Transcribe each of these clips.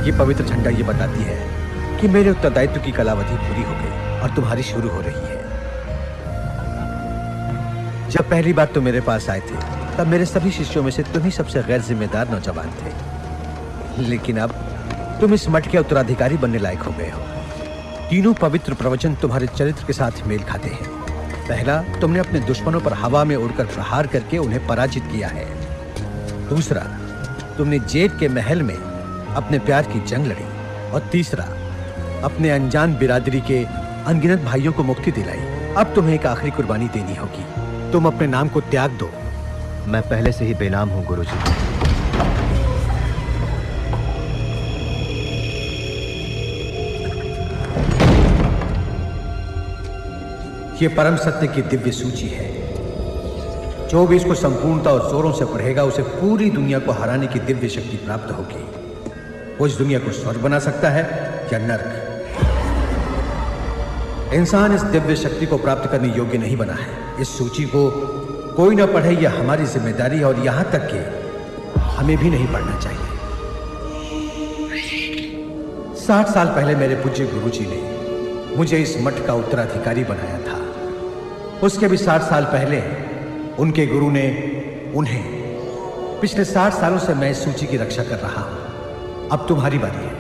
ये पवित्र झंडा ये बताती है कि मेरे उत्तरदायित्व की कालावधि पूरी हो गई और तुम्हारी शुरू हो रही है। जब पहली बार तुम मेरे पास आए थे तब मेरे सभी शिष्यों में से तुम ही सबसे गैर जिम्मेदार नौजवान थे, लेकिन अब तुम इस मठ के उत्तराधिकारी बनने लायक हो गए हो। तीनों पवित्र प्रवचन तुम्हारे चरित्र के साथ मेल खाते हैं। पहला, तुमने अपने दुश्मनों पर हवा में उड़कर प्रहार करके उन्हें पराजित किया है। दूसरा, तुमने जेठ के महल में अपने प्यार की जंग लड़ी। और तीसरा, अपने अनजान बिरादरी के अनगिनत भाइयों को मुक्ति दिलाई। अब तुम्हें एक आखिरी कुर्बानी देनी होगी। तुम अपने नाम को त्याग दो। मैं पहले से ही बेनाम हूं गुरुजी। ये परम सत्य की दिव्य सूची है। जो भी इसको संपूर्णता और जोरों से पढ़ेगा उसे पूरी दुनिया को हराने की दिव्य शक्ति प्राप्त होगी। वो इस दुनिया को स्वर्ग बना सकता है या नरक। इंसान इस दिव्य शक्ति को प्राप्त करने योग्य नहीं बना है। इस सूची को कोई ना पढ़े, यह हमारी जिम्मेदारी है और यहां तक कि हमें भी नहीं पढ़ना चाहिए। 60 साल पहले मेरे पूज्य गुरुजी ने मुझे इस मठ का उत्तराधिकारी बनाया था। उसके भी 60 साल पहले उनके गुरु ने उन्हें। पिछले 60 सालों से मैं इस सूची की रक्षा कर रहा हूं। अब तुम्हारी बारी है।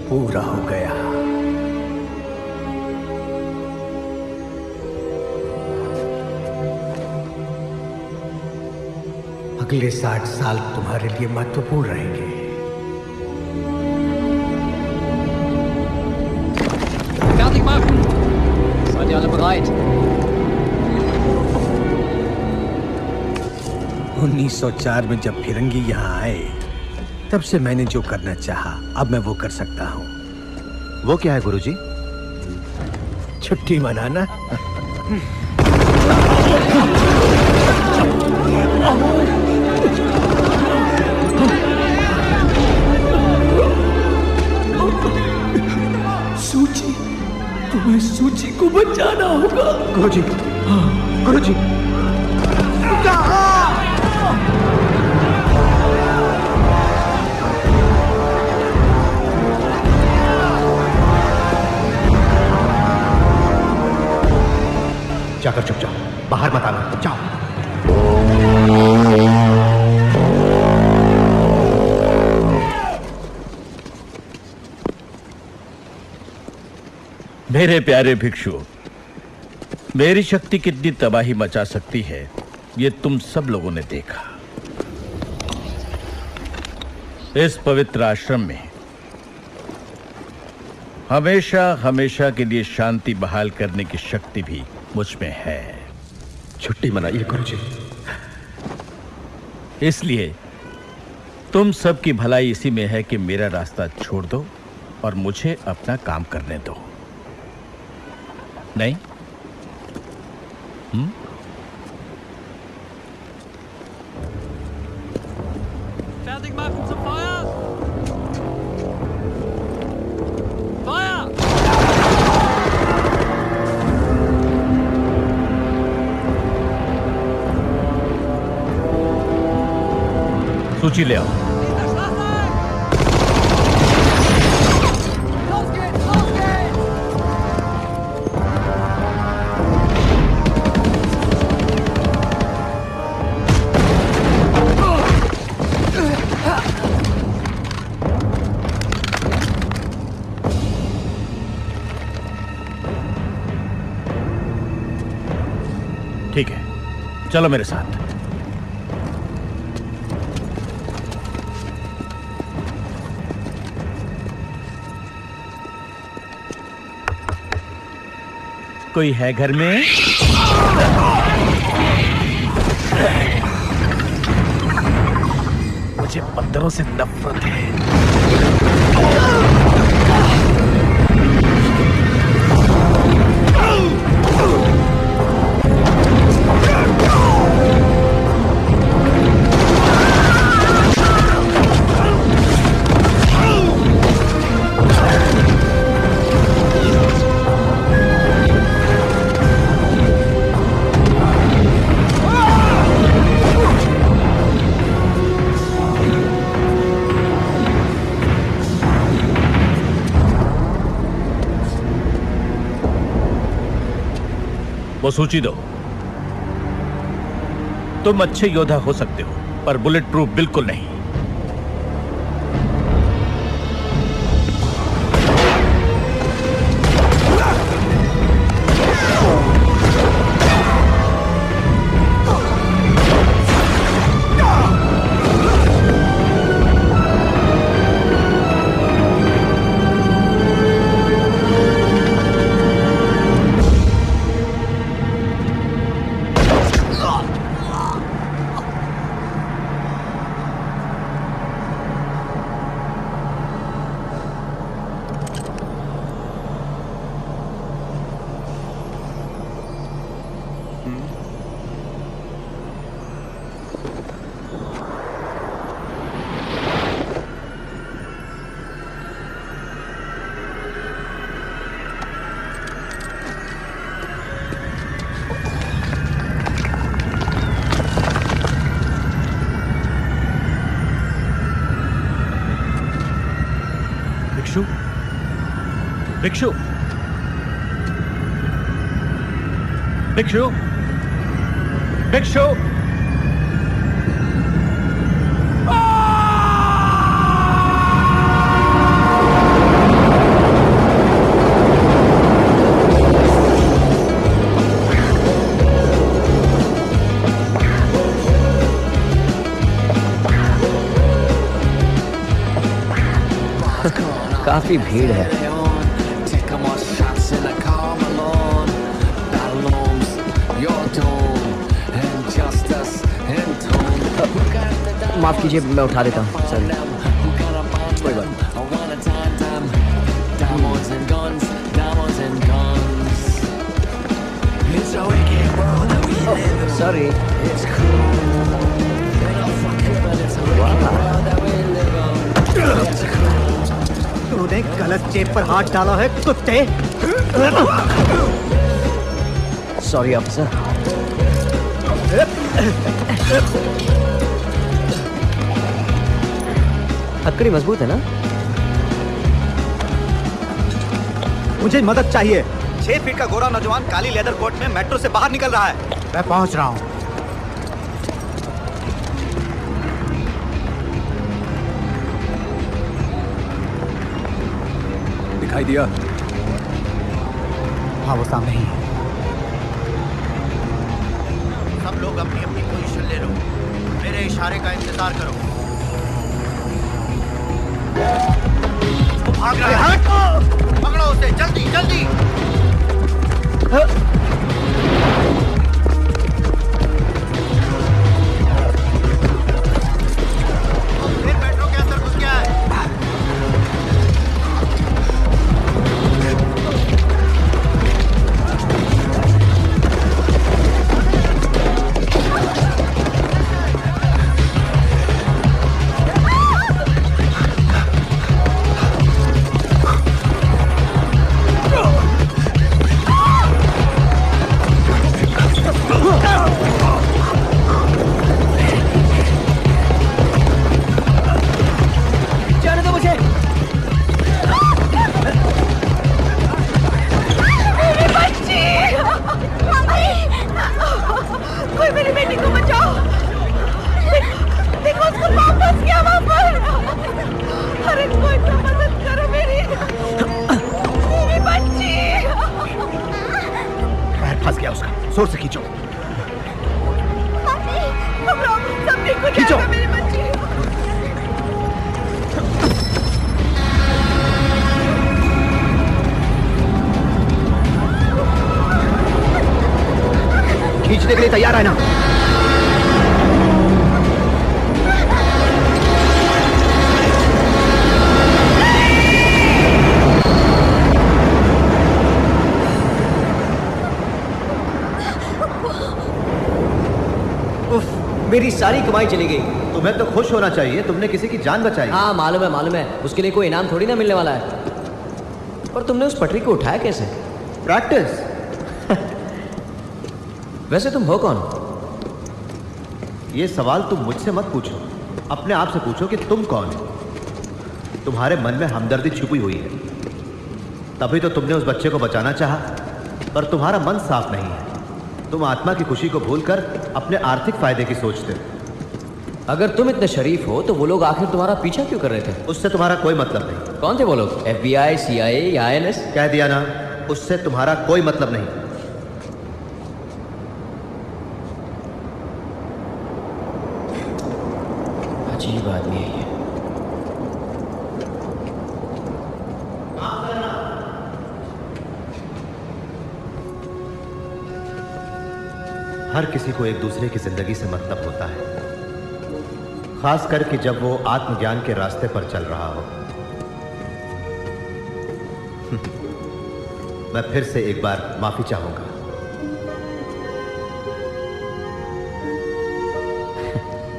पूरा हो गया। अगले 60 साल तुम्हारे लिए महत्वपूर्ण रहेंगे। Fertig machen! Seid ihr alle bereit? 1904 में जब फिरंगी यहाँ आए तब से मैंने जो करना चाहा अब मैं वो कर सकता हूँ। वो क्या है गुरुजी? छुट्टी मनाना। सूची, तुम्हें सूची को बचाना होगा। गुरुजी, गुरुजी। जाकर चुप जाओ, बाहर मत आना, जाओ। मेरे प्यारे भिक्षु, मेरी शक्ति कितनी तबाही मचा सकती है ये तुम सब लोगों ने देखा। इस पवित्र आश्रम में हमेशा हमेशा के लिए शांति बहाल करने की शक्ति भी मुझ में है। छुट्टी मनाइए गुरुजी। इसलिए तुम सबकी भलाई इसी में है कि मेरा रास्ता छोड़ दो और मुझे अपना काम करने दो। नहीं? Fertig machen zum Feuer! Feuer! सूची ले आओ। चलो मेरे साथ। कोई है घर में? मुझे बंदरों से नफरत है। वो सूची दो। तुम अच्छे योद्धा हो सकते हो, पर बुलेट प्रूफ बिल्कुल नहीं। भिक्षु, भिक्षु, भिक्षु, काफी भीड़ है। माफ कीजिए, मैं उठा देता हूँ। सॉरी, कोई बात नहीं। सॉरी। तूने गलत जेब पर हाथ डाला है कुत्ते। Sorry officer. हथकड़ी मजबूत है ना? मुझे मदद चाहिए। 6 फीट का गोरा नौजवान काली लेदर कोट में मेट्रो से बाहर निकल रहा है। मैं पहुंच रहा हूं। दिखाई दिया? हाँ, वो सामने ही है। सब लोग अपनी अपनी पोजीशन ले लो। मेरे इशारे का इंतजार करो। वो भाग रहा है। पकड़ो उसे, जल्दी जल्दी। फिर मेट्रो के अंदर घुस गया है। जोर से खींचो। पहुंचने के लिए तैयार है ना? मेरी सारी कमाई चली गई। तुम्हें तो खुश होना चाहिए, तुमने किसी की जान बचाई। हाँ मालूम है, उसके लिए कोई इनाम थोड़ी ना मिलने वाला है। पर तुमने उस पटरी को उठाया कैसे? प्रैक्टिस। वैसे तुम हो कौन? ये सवाल तुम मुझसे मत पूछो, अपने आप से पूछो कि तुम कौन हो। तुम्हारे मन में हमदर्दी छुपी हुई है, तभी तो तुमने उस बच्चे को बचाना चाहा, पर तुम्हारा मन साफ नहीं है। तुम आत्मा की खुशी को भूलकर अपने आर्थिक फायदे की सोचते हो। अगर तुम इतने शरीफ हो तो वो लोग आखिर तुम्हारा पीछा क्यों कर रहे थे? उससे तुम्हारा कोई मतलब नहीं। कौन थे वो लोग? FBI, CIA या INS? कह दिया ना, उससे तुम्हारा कोई मतलब नहीं। अजीब आदमी है ये। हर किसी को एक दूसरे की जिंदगी से मतलब होता है, खास करके जब वो आत्मज्ञान के रास्ते पर चल रहा हो। मैं फिर से एक बार माफी चाहूंगा।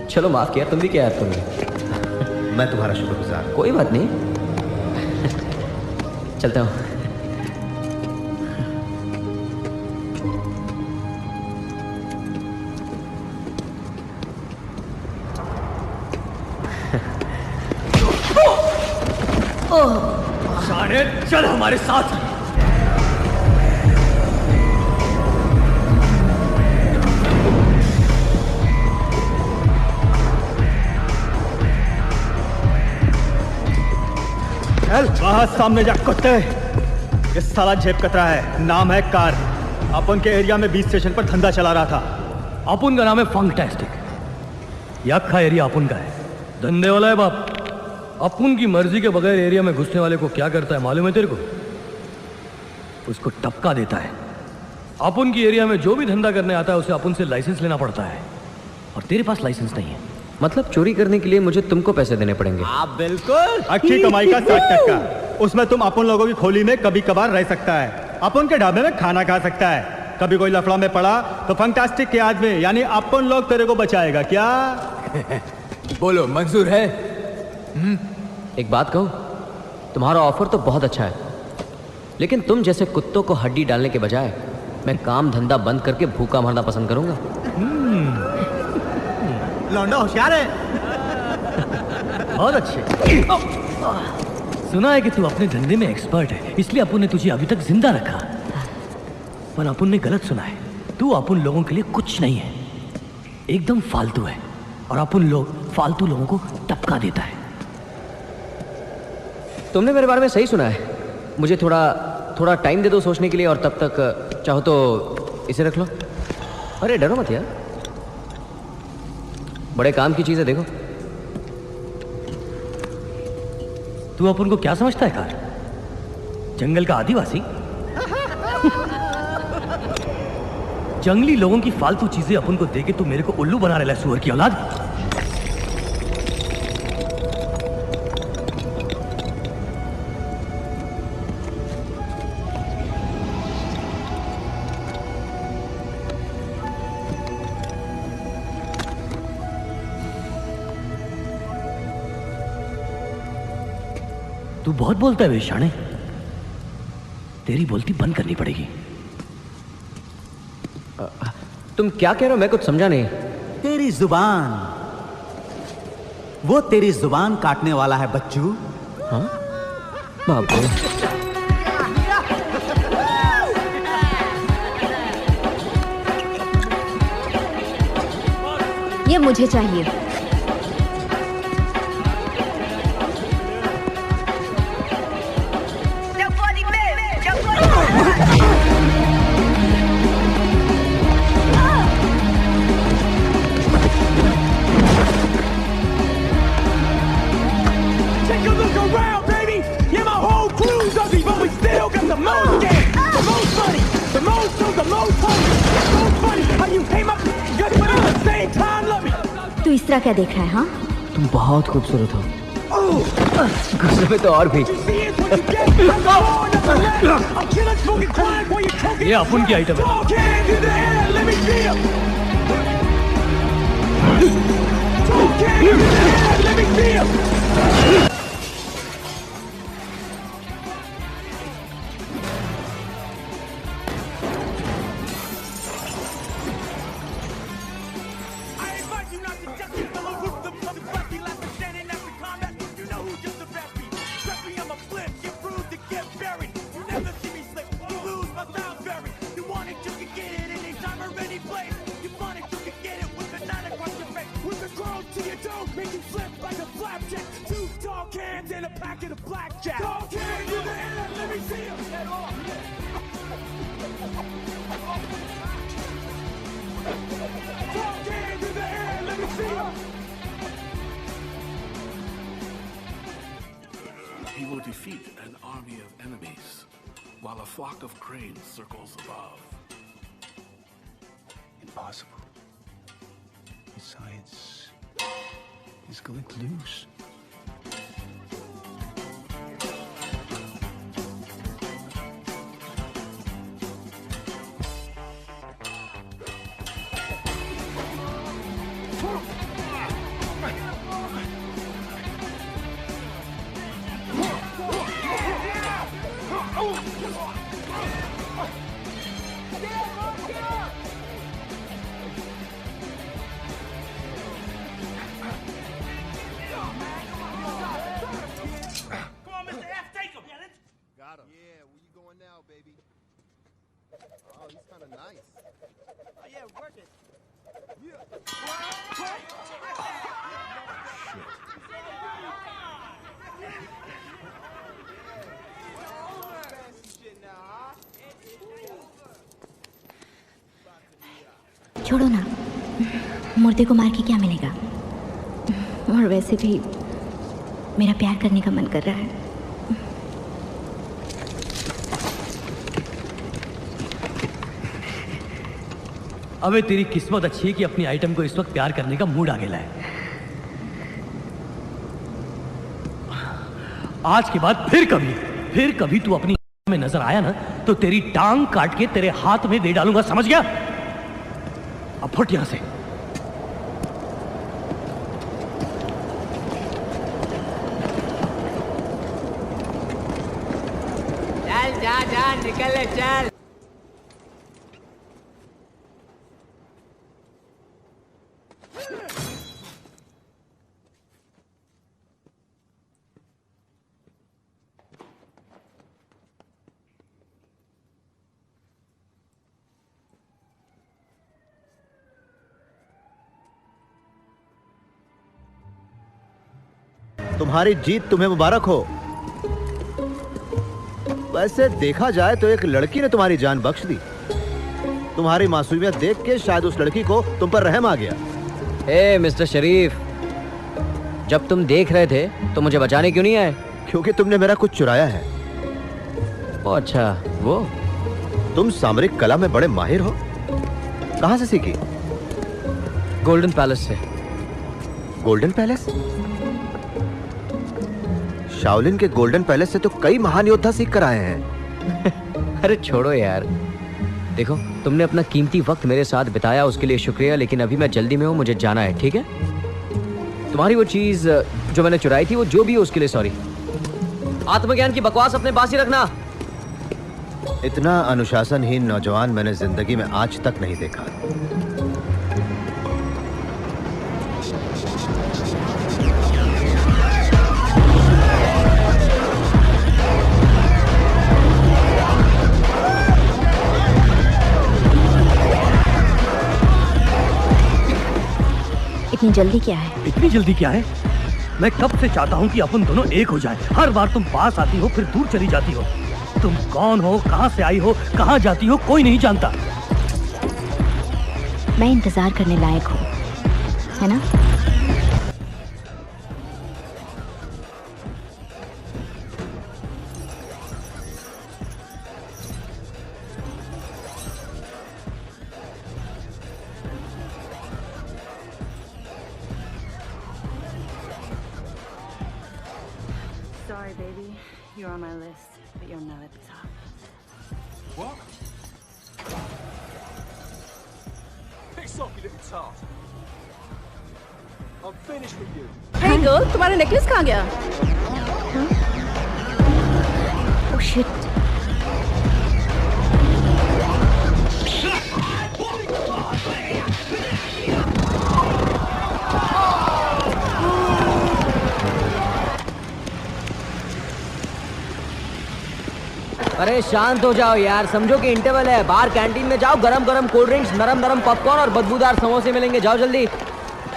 चलो माफ किया, तुम भी क्या याद करोगे? मैं तुम्हारा शुक्रगुजार। कोई बात नहीं, चलता हूं। सारे चल हमारे साथ। वहां सामने जा कुत्ते। ये साला जेब कतरा है, नाम है कार। अपन के एरिया में 20 स्टेशन पर धंधा चला रहा था। अपुन का नाम है फंकटास्टिक। यखा एरिया अपुन का है, धंधे वाला है बाप। अपुन की मर्जी के बगैर एरिया में घुसने वाले को क्या करता है मालूम है तेरे को? उसको टपका देता है। अपुन की एरिया में जो भी धंधा करने आता है उसे अपुन से लाइसेंस लेना पड़ता है, और तेरे पास लाइसेंस नहीं है। मतलब चोरी करने के लिए मुझे तुमको पैसे देने पड़ेंगे? आप बिल्कुल। अच्छी कमाई का 60%, उसमें तुम अपन लोगों की खोली में कभी कभार रह सकता है, अपन के ढाबे में खाना खा सकता है। कभी कोई लफड़ा में पड़ा तो फंटास्टिक के आदमी यानी अपन लोग तेरे को बचाएगा क्या? बोलो मंजूर है? एक बात कहूं, तुम्हारा ऑफर तो बहुत अच्छा है, लेकिन तुम जैसे कुत्तों को हड्डी डालने के बजाय मैं काम धंधा बंद करके भूखा मरना पसंद करूंगा। लौंडा होशियार है। बहुत अच्छे। सुना है कि तू अपने धंधे में एक्सपर्ट है, इसलिए अपुन ने तुझे अभी तक जिंदा रखा। पर अपुन ने गलत सुना है। तू अपुन लोगों के लिए कुछ नहीं है, एकदम फालतू है, और अपुन लोग फालतू लोगों को टपका देता है। तुमने मेरे बारे में सही सुना है। मुझे थोड़ा टाइम दे दो सोचने के लिए, और तब तक चाहो तो इसे रख लो। अरे डरो मत यार, बड़े काम की चीज है। देखो, तू अपन को क्या समझता है कार? जंगल का आदिवासी? जंगली लोगों की फालतू चीजें अपन को देके तू मेरे को उल्लू बना रहा है, सुअर की औलाद। तू बहुत बोलता है वेशाणे, तेरी बोलती बंद करनी पड़ेगी। तुम क्या कह रहे हो? मैं कुछ समझा नहीं। तेरी जुबान, वो तेरी जुबान काटने वाला है बच्चू। हाँ बाप रे। ये मुझे चाहिए। The most money, the most food, the most hoes, तू इस तरह क्या देख रहा है? हाँ, तुम बहुत खूबसूरत हो। गुस्से में तो और भी। ये अपुन की आइटम है। He will defeat an army of enemies while a flock of cranes circles above. Impossible. The science is going to lose. छोड़ो ना, मुर्दे को मार के क्या मिलेगा? और वैसे भी मेरा प्यार करने का मन कर रहा है। अबे तेरी किस्मत अच्छी है कि अपनी आइटम को इस वक्त प्यार करने का मूड आ गया है। आज के बाद फिर कभी तू अपनी में नजर आया ना तो तेरी टांग काट के तेरे हाथ में दे डालूंगा, समझ गया? अब फुट यहां से। चल जा निकल ले, चल। तुम्हारी जीत तुम्हें मुबारक हो। वैसे देखा जाए तो एक लड़की ने तुम्हारी जान बख्श दी। तुम्हारी मासूमियत देख के शायद उस लड़की को तुम पर रहम आ गया। ए मिस्टर शरीफ, जब तुम देख रहे थे तो मुझे बचाने क्यों नहीं आए? क्योंकि तुमने मेरा कुछ चुराया है। ओ अच्छा, वो तुम सामरिक कला में बड़े माहिर हो। कहां से सीखी? गोल्डन पैलेस से। Golden palace? शाओलिन के गोल्डन पैलेस से तो कई महान योद्धा सीख कर आए हैं। अरे छोड़ो यार, देखो तुमने अपना कीमती वक्त मेरे साथ बिताया, उसके लिए शुक्रिया, लेकिन अभी मैं जल्दी में हूँ, मुझे जाना है, ठीक है? तुम्हारी वो चीज जो मैंने चुराई थी, वो जो भी हो उसके लिए सॉरी। आत्मज्ञान की बकवास अपने पास ही रखना। इतना अनुशासनहीन नौजवान मैंने जिंदगी में आज तक नहीं देखा। इतनी जल्दी क्या है? इतनी जल्दी क्या है? मैं कब से चाहता हूँ कि अपन दोनों एक हो जाएं। हर बार तुम पास आती हो फिर दूर चली जाती हो। तुम कौन हो, कहाँ से आई हो, कहाँ जाती हो, कोई नहीं जानता। मैं इंतजार करने लायक हूँ, है ना? Sorry, baby. You're on my list, but you're not at the top. What? Piss off, you little tart. I'm finished with you. Hey girl, तुम्हारा नेकलेस कहाँ गया? Oh shit. अरे शांत हो जाओ यार, समझो कि इंटरवल है। बाहर कैंटीन में जाओ, गरम गरम कोल्ड ड्रिंक्स, नरम नरम पॉपकॉर्न और बदबूदार समोसे मिलेंगे। जाओ जल्दी।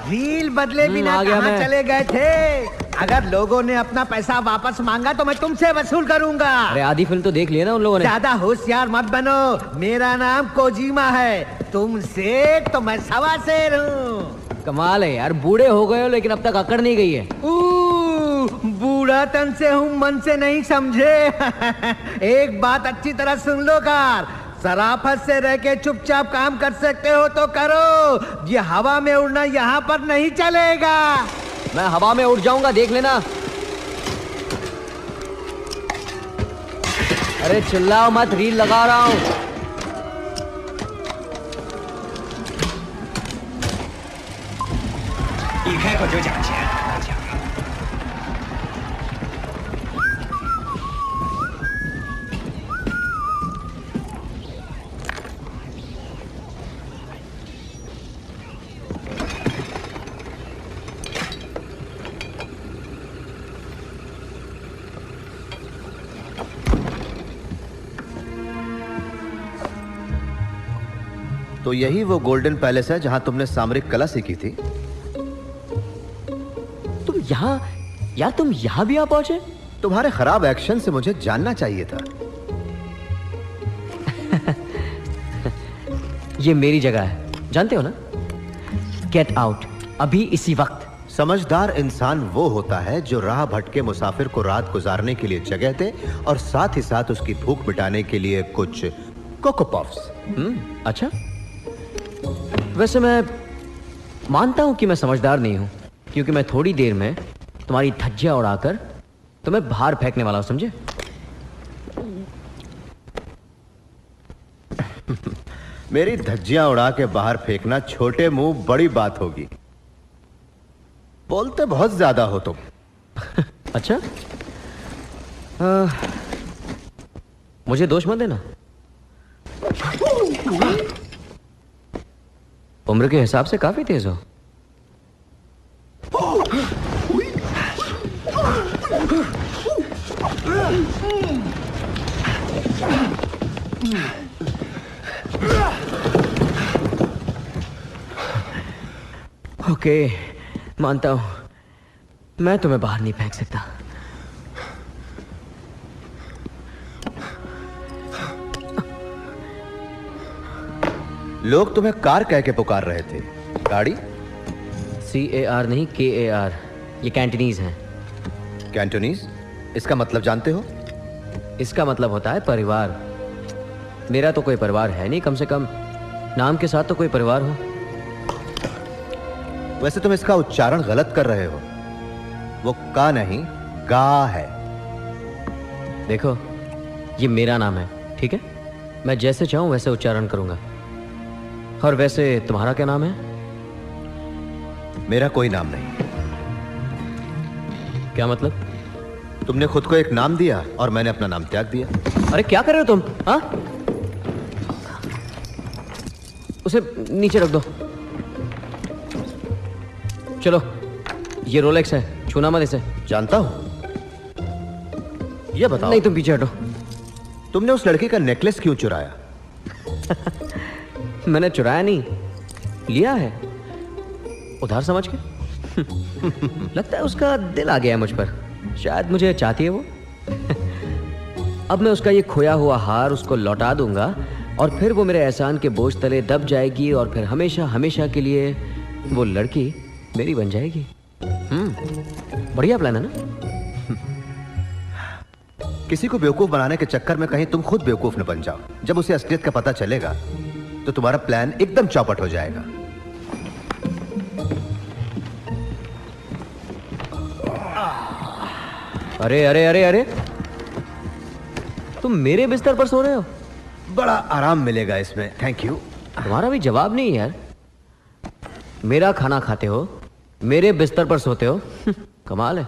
रील बदले बिना आ गया कहाँ मैं। चले गए थे? अगर लोगों ने अपना पैसा वापस मांगा तो मैं तुमसे वसूल करूंगा। अरे आधी फिल्म तो देख लिया ना उन लोगों ने। ज्यादा होशियार मत बनो, मेरा नाम कोजीमा है। तुम शेर तो मैं सवा शेर हूँ। कमाल है यार, बूढ़े हो गए हो लेकिन अब तक अकड़ नहीं गई है। बूढ़ा तन से हूँ, मन से नहीं समझे। एक बात अच्छी तरह सुन लो कार, शराफत से रह के चुपचाप काम कर सकते हो तो करो। ये हवा में उड़ना यहाँ पर नहीं चलेगा। मैं हवा में उड़ जाऊंगा, देख लेना। अरे चिल्लाओ मत, रील लगा रहा हूं। तो यही वो गोल्डन पैलेस है जहां तुमने सामरिक कला सीखी थी? तुम यहाँ, यार तुम यहाँ भी आ पहुंचे? तुम्हारे खराब एक्शन से मुझे जानना चाहिए था। ये मेरी जगह है, जानते हो ना? गेट आउट, अभी इसी वक्त। समझदार इंसान वो होता है जो राह भटके मुसाफिर को रात गुजारने के लिए जगह दे और साथ ही साथ उसकी भूख मिटाने के लिए कुछ कोको पफ्स। अच्छा, वैसे मैं मानता हूं कि मैं समझदार नहीं हूं, क्योंकि मैं थोड़ी देर में तुम्हारी धज्जियां उड़ाकर तुम्हें बाहर फेंकने वाला हूं, समझे? मेरी धज्जियां उड़ा के बाहर फेंकना छोटे मुंह बड़ी बात होगी। बोलते बहुत ज्यादा हो तुम। अच्छा, मुझे दोष मत देना। उम्र के हिसाब से काफी तेज हो। ओके, मानता हूं मैं तुम्हें बाहर नहीं फेंक सकता। लोग तुम्हें कार कह के पुकार रहे थे, गाड़ी? CAR नहीं, KAR। ये कैंटनीज हैं। कैंटोनीज? इसका मतलब जानते हो? इसका मतलब होता है परिवार। मेरा तो कोई परिवार है नहीं, कम से कम नाम के साथ तो कोई परिवार हो। वैसे तुम इसका उच्चारण गलत कर रहे हो। वो का नहीं, गा है। देखो, ये मेरा नाम है, ठीक है? मैं जैसे चाहूं वैसे उच्चारण करूंगा। और वैसे तुम्हारा क्या नाम है? मेरा कोई नाम नहीं। क्या मतलब? तुमने खुद को एक नाम दिया और मैंने अपना नाम त्याग दिया। अरे क्या कर रहे हो तुम? हाँ, उसे नीचे रख दो। चलो, ये रोलेक्स है, छूना मत इसे। जानता हूं। ये बताओ। नहीं, तुम पीछे हटो। तुमने उस लड़के का नेकलेस क्यों चुराया? मैंने चुराया नहीं, लिया है उधार समझ के। लगता है उसका दिल आ गया है मुझ पर, शायद मुझे चाहती है वो। अब मैं उसका ये खोया हुआ हार उसको लौटा दूंगा और फिर वो मेरे एहसान के बोझ तले दब जाएगी और फिर हमेशा हमेशा के लिए वो लड़की मेरी बन जाएगी। बढ़िया प्लान है ना? किसी को बेवकूफ बनाने के चक्कर में कहीं तुम खुद बेवकूफ न बन जाओ। जब उसे असलियत का पता चलेगा तो तुम्हारा प्लान एकदम चौपट हो जाएगा। अरे अरे अरे अरे, तुम मेरे बिस्तर पर सो रहे हो? बड़ा आराम मिलेगा इसमें, थैंक यू। तुम्हारा भी जवाब नहीं यार। मेरा खाना खाते हो, मेरे बिस्तर पर सोते हो, कमाल है।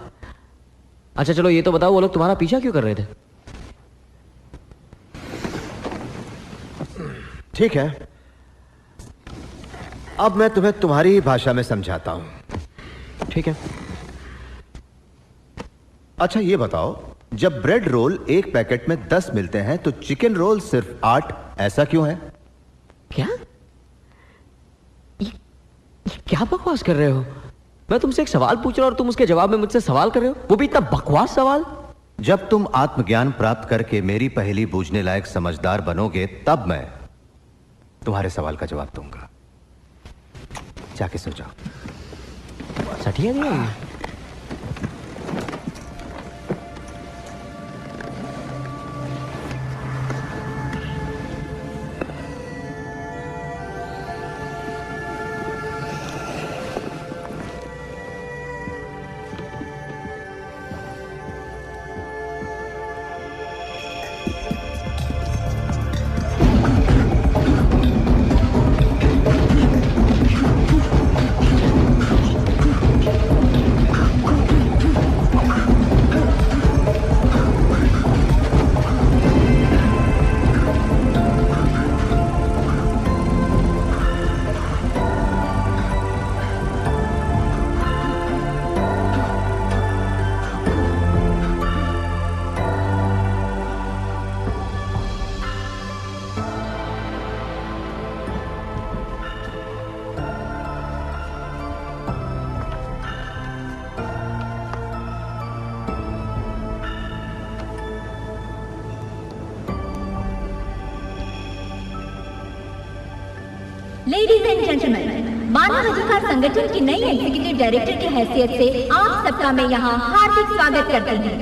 अच्छा चलो ये तो बताओ, वो लोग तुम्हारा पीछा क्यों कर रहे थे? ठीक है, अब मैं तुम्हें तुम्हारी भाषा में समझाता हूं। ठीक है। अच्छा ये बताओ, जब ब्रेड रोल एक पैकेट में 10 मिलते हैं तो चिकन रोल सिर्फ 8, ऐसा क्यों है? क्या? ये क्या बकवास कर रहे हो? मैं तुमसे एक सवाल पूछ रहा हूं और तुम उसके जवाब में मुझसे सवाल कर रहे हो, वो भी इतना बकवास सवाल। जब तुम आत्मज्ञान प्राप्त करके मेरी पहेली बूझने लायक समझदार बनोगे तब मैं तुम्हारे सवाल का जवाब दूंगा। जाके सो जाओ। सटिया दिया ये। लेडीज एंड जेंटलमैन, मानव अधिकार संगठन की नई एग्जीक्यूटिव डायरेक्टर की हैसियत से आप सबका मैं यहाँ हार्दिक स्वागत करती हूँ।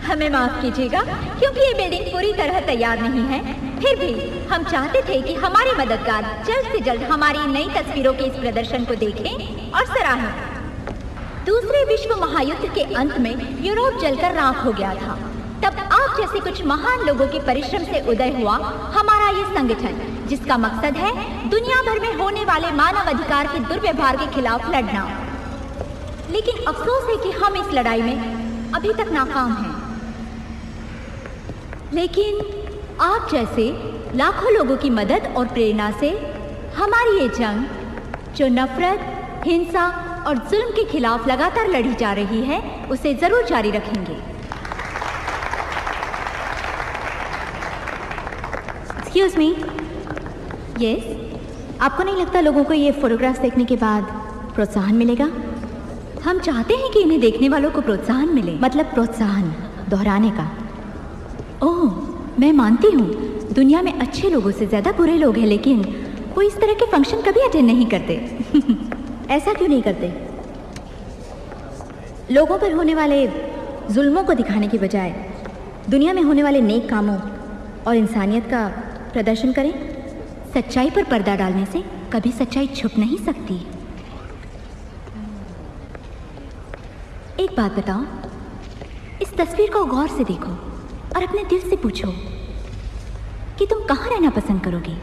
हमें माफ कीजिएगा क्योंकि ये बिल्डिंग पूरी तरह तैयार नहीं है, फिर भी हम चाहते थे कि हमारे मददगार जल्द से जल्द हमारी नई तस्वीरों के इस प्रदर्शन को देखें और सराहें। दूसरे विश्व महायुद्ध के अंत में यूरोप जलकर राख हो गया था, तब आप जैसे कुछ महान लोगों के परिश्रम से उदय हुआ हमारा ये संगठन, जिसका मकसद है दुनिया भर में होने वाले मानव अधिकार के दुर्व्यवहार के खिलाफ लड़ना। लेकिन अफसोस है कि हम इस लड़ाई में अभी तक नाकाम हैं। लेकिन आप जैसे लाखों लोगों की मदद और प्रेरणा से हमारी ये जंग, जो नफरत, हिंसा और जुल्म के खिलाफ लगातार लड़ी जा रही है, उसे जरूर जारी रखेंगे। एक्सक्यूज मी, यस, आपको नहीं लगता लोगों को ये फोटोग्राफ्स देखने के बाद प्रोत्साहन मिलेगा? हम चाहते हैं कि इन्हें देखने वालों को प्रोत्साहन मिले, मतलब प्रोत्साहन दोहराने का। ओह, मैं मानती हूँ दुनिया में अच्छे लोगों से ज़्यादा बुरे लोग हैं, लेकिन वो इस तरह के फंक्शन कभी अटेंड नहीं करते। ऐसा क्यों नहीं करते? लोगों पर होने वाले जुल्मों को दिखाने की बजाय दुनिया में होने वाले नेक कामों और इंसानियत का प्रदर्शन करें। सच्चाई पर पर्दा डालने से कभी सच्चाई छुप नहीं सकती। एक बात बताओ, इस तस्वीर को गौर से देखो और अपने दिल से पूछो कि तुम कहाँ रहना पसंद करोगे?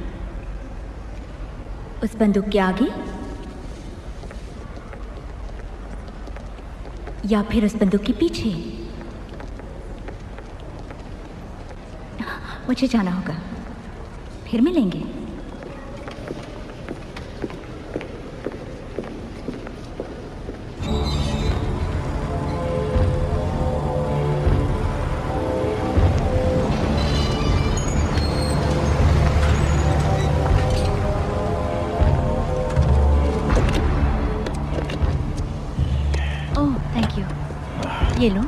उस बंदूक के आगे या फिर उस बंदूक के पीछे? मुझे जाना होगा, फिर मिलेंगे। ये लो।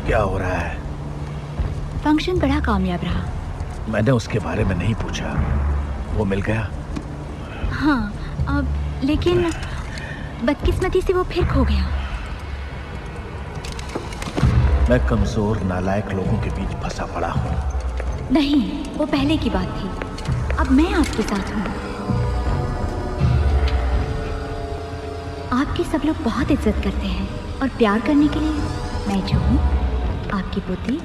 क्या हो रहा है? फंक्शन बड़ा कामयाब रहा। मैंने उसके बारे में नहीं पूछा, वो मिल गया? हाँ, अब लेकिन बदकिस्मती से वो फिर खो गया। मैं कमजोर नालायक लोगों के बीच फंसा पड़ा हूँ। नहीं, वो पहले की बात थी, अब मैं आपके साथ हूँ। आपकी सब लोग बहुत इज्जत करते हैं और प्यार करने के लिए मैं जो हूँ आपकी पोती।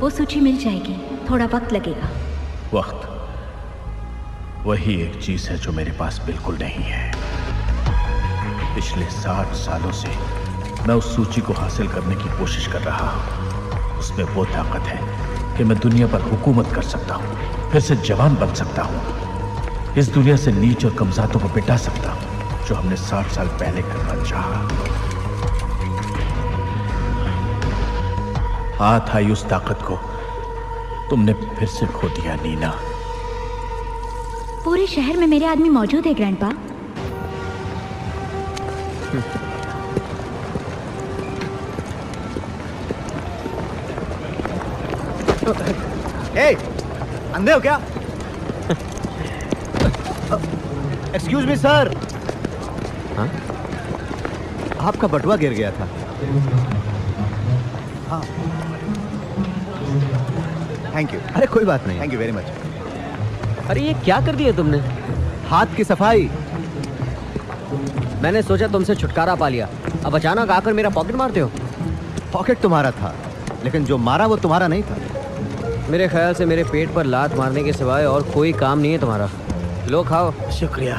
वो सूची मिल जाएगी, थोड़ा वक्त लगेगा। वक्त वही एक चीज है जो मेरे पास बिल्कुल नहीं है। पिछले 60 सालों से मैं उस सूची को हासिल करने की कोशिश कर रहा हूं। उसमें वो ताकत है कि मैं दुनिया पर हुकूमत कर सकता हूं, फिर से जवान बन सकता हूं, इस दुनिया से नीच और कमजातों को मिटा सकता हूं, जो हमने 60 साल पहले करना चाहा। हाथ आई उस ताकत को तुमने फिर से खो दिया नीना। पूरे शहर में मेरे आदमी मौजूद है ग्रैंडपा। ए, अंधे हो क्या? Excuse me sir. हाँ? आपका बटुआ गिर गया था। हाँ। Thank you. अरे कोई बात नहीं, थैंक यू वेरी मच। अरे ये क्या कर दिया तुमने? हाथ की सफाई। मैंने सोचा तुमसे छुटकारा पा लिया, अब अचानक आकर मेरा पॉकेट मारते हो। पॉकेट तुम्हारा था, लेकिन जो मारा वो तुम्हारा नहीं था। मेरे ख्याल से मेरे पेट पर लात मारने के सिवाय और कोई काम नहीं है तुम्हारा। लो खाओ। शुक्रिया।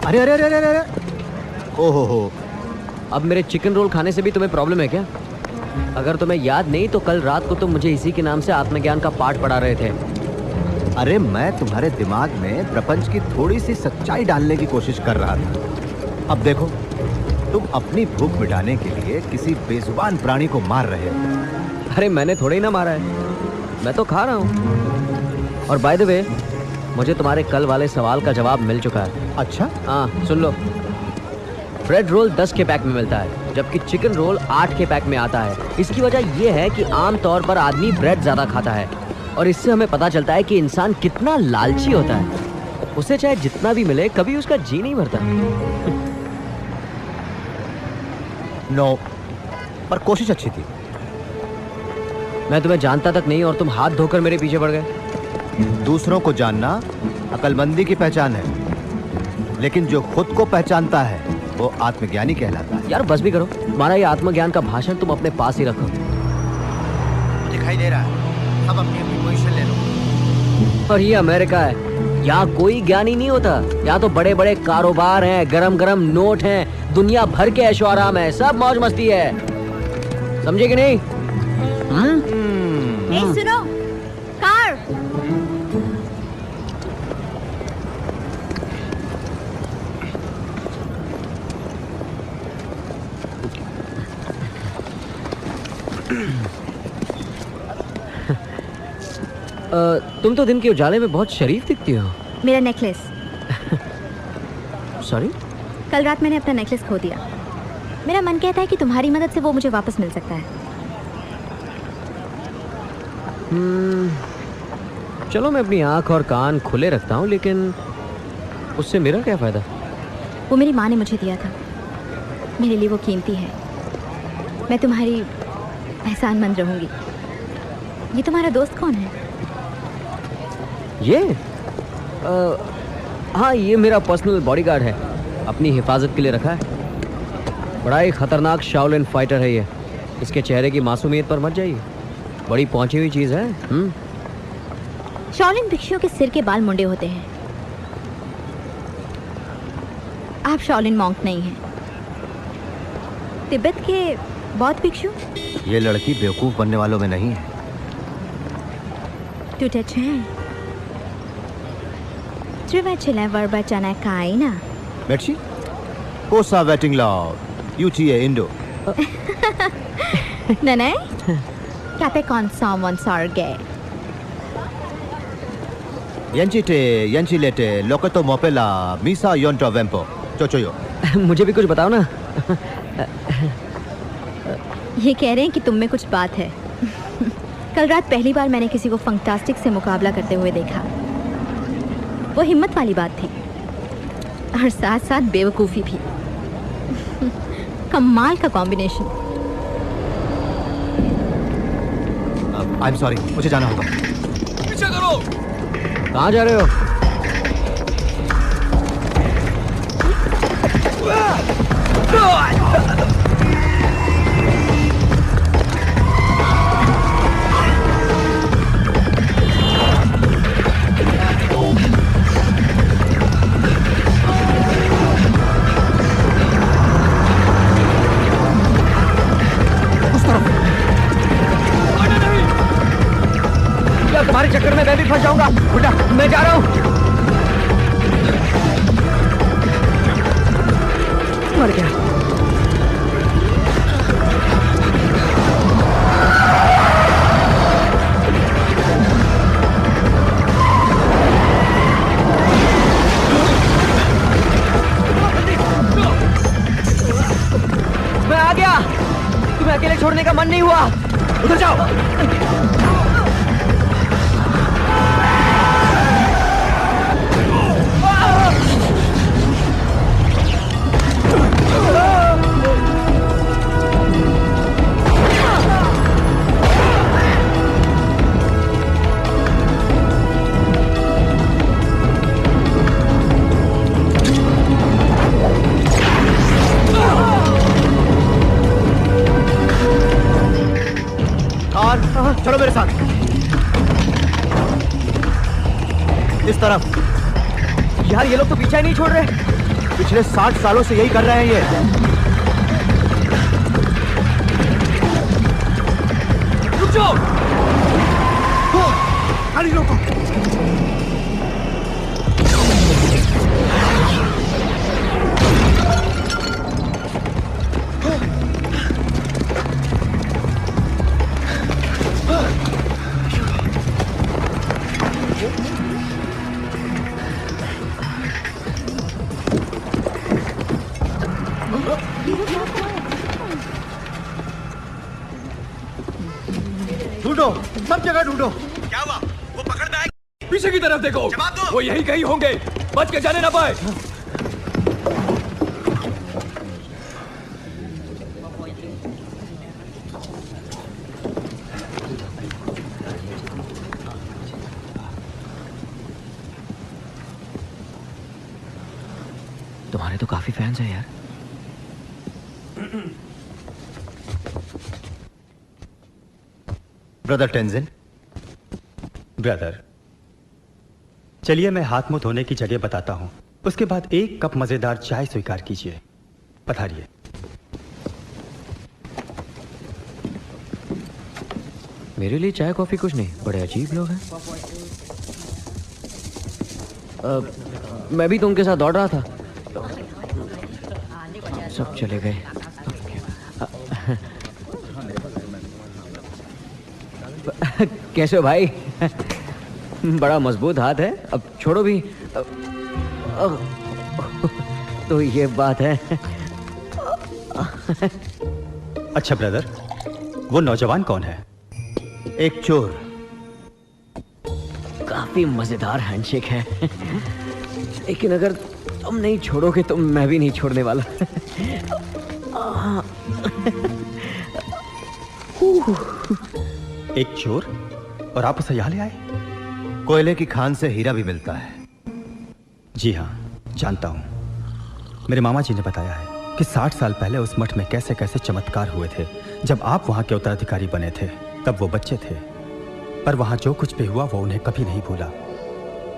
अरे अरे अरे अरे, ओहो हो। अब मेरे चिकन रोल खाने से भी तुम्हें प्रॉब्लम है क्या? अगर तुम्हें याद नहीं तो कल रात को तुम मुझे इसी के नाम से आत्मज्ञान का पाठ पढ़ा रहे थे। अरे मैं तुम्हारे दिमाग में प्रपंच की थोड़ी सी सच्चाई डालने की कोशिश कर रहा था। अब देखो, तुम अपनी भूख मिटाने के लिए किसी बेजुबान प्राणी को मार रहे हो। अरे मैंने थोड़े ही ना मारा है, मैं तो खा रहा हूँ। और बाय द वे, मुझे तुम्हारे कल वाले सवाल का जवाब मिल चुका है। अच्छा? हाँ सुन लो, ब्रेड रोल 10 के पैक में मिलता है, जबकि चिकन रोल 8 के पैक में आता है। इसकी वजह यह है कि आम तौर पर आदमी ब्रेड ज्यादा खाता है, और इससे हमें पता चलता है कि इंसान कितना लालची होता है। उसे चाहे जितना भी मिले, कभी उसका जी नहीं भरता। नो, पर कोशिश अच्छी थी। मैं तुम्हें जानता तक नहीं और तुम हाथ धोकर मेरे पीछे पड़ गए। दूसरों को जानना अक्लमंदी की पहचान है, लेकिन जो खुद को पहचानता है वो आत्मज्ञानी कहलाता है। यार बस भी करो, तुम्हारा ये आत्मज्ञान का भाषण तुम अपने पास ही रखो। दिखाई दे रहा है, अब अपनी अपनी पोजीशन ले लो। और ये अमेरिका है, यहाँ कोई ज्ञानी नहीं होता। यहाँ तो बड़े बड़े कारोबार हैं, गरम गरम नोट हैं, दुनिया भर के ऐशो आराम है, सब मौज मस्ती है। समझे कि नहीं? सुनो, कार। तुम तो दिन के उजाले में बहुत शरीफ दिखती हो। मेरा नेकलेस। सॉरी? कल रात मैंने अपना नेकलेस खो दिया। मेरा मन कहता है कि तुम्हारी मदद से वो मुझे वापस मिल सकता है। चलो मैं अपनी आंख और कान खुले रखता हूँ, लेकिन उससे मेरा क्या फायदा? वो मेरी माँ ने मुझे दिया था, मेरे लिए वो कीमती है। मैं तुम्हारी एहसानमंद रहूंगी। ये तुम्हारा दोस्त कौन है? ये हाँ, ये मेरा पर्सनल बॉडीगार्ड है, अपनी हिफाजत के लिए रखा है। बड़ा ही खतरनाक शाओलिन फाइटर है ये। इसके चेहरे की मासूमियत पर मत जाइए, बड़ी पहुंची हुई चीज है। शाओलिन भिक्षुओं के सिर के बाल मुंडे होते हैं। आप शाओलिन मॉन्क नहीं हैं। तिब्बत के बौद्ध भिक्षु? ये लड़की बेवकूफ बनने वालों में नहीं है। टू टच है। त्रिवचला वर्बचना काइना। बेटशी? कोसा waiting loud, UTA Indo. Nanay? Kape consomon sarge. Yanchilete, Locato Mopela, Misa Yonto Vempo. Chochoyo. मुझे भी कुछ बताओ ना। ये कह रहे हैं कि तुम में कुछ बात है। कल रात पहली बार मैंने किसी को फंटास्टिक से मुकाबला करते हुए देखा। वो हिम्मत वाली बात थी और साथ साथ बेवकूफ़ी भी। कमाल का कॉम्बिनेशन। आई एम सॉरी, मुझे जाना होगा। पीछे करो। कहाँ जा रहे हो? तुम्हारे चक्कर में मैं भी फंस जाऊंगा। बुड्ढा, मैं जा रहा हूं। मर गया। मैं आ गया। तुम्हें अकेले छोड़ने का मन नहीं हुआ। उधर जाओ। चलो मेरे साथ। इस तरफ। यार ये लोग तो पीछा ही नहीं छोड़ रहे। पिछले 60 सालों से यही कर रहे हैं ये। रुक जाओ। गाड़ी रोको। ढूंढो, सब जगह ढूंढो। क्या हुआ? वो पकड़ता है। पीछे की तरफ देखो। जवाब दो। वो यहीं कहीं होंगे। बच के जाने ना पाए। तुम्हारे तो काफी फैंस हैं यार। ब्रदर टेंजिन। ब्रदर, चलिए मैं हाथ मुंह धोने की जगह बताता हूं। उसके बाद एक कप मजेदार चाय स्वीकार कीजिए। पधारिए। मेरे लिए चाय कॉफी कुछ नहीं, बड़े अजीब लोग हैं। मैं भी तो उनके साथ दौड़ रहा था। सब चले गए। कैसे हो भाई? बड़ा मजबूत हाथ है। अब छोड़ो भी। तो ये बात है। अच्छा ब्रदर, वो नौजवान कौन है? एक चोर। काफी मजेदार हैंडशेक है। लेकिन अगर तुम नहीं छोड़ोगे तो मैं भी नहीं छोड़ने वाला। एक चोर और आप उसे यहाँ ले आए? कोयले की खान से हीरा भी मिलता है। जी हाँ, जानता हूँ। मेरे मामा जी ने बताया है कि 60 साल पहले उस मठ में कैसे कैसे चमत्कार हुए थे। जब आप वहाँ के उत्तराधिकारी बने थे तब वो बच्चे थे, पर वहाँ जो कुछ भी हुआ वो उन्हें कभी नहीं भूला।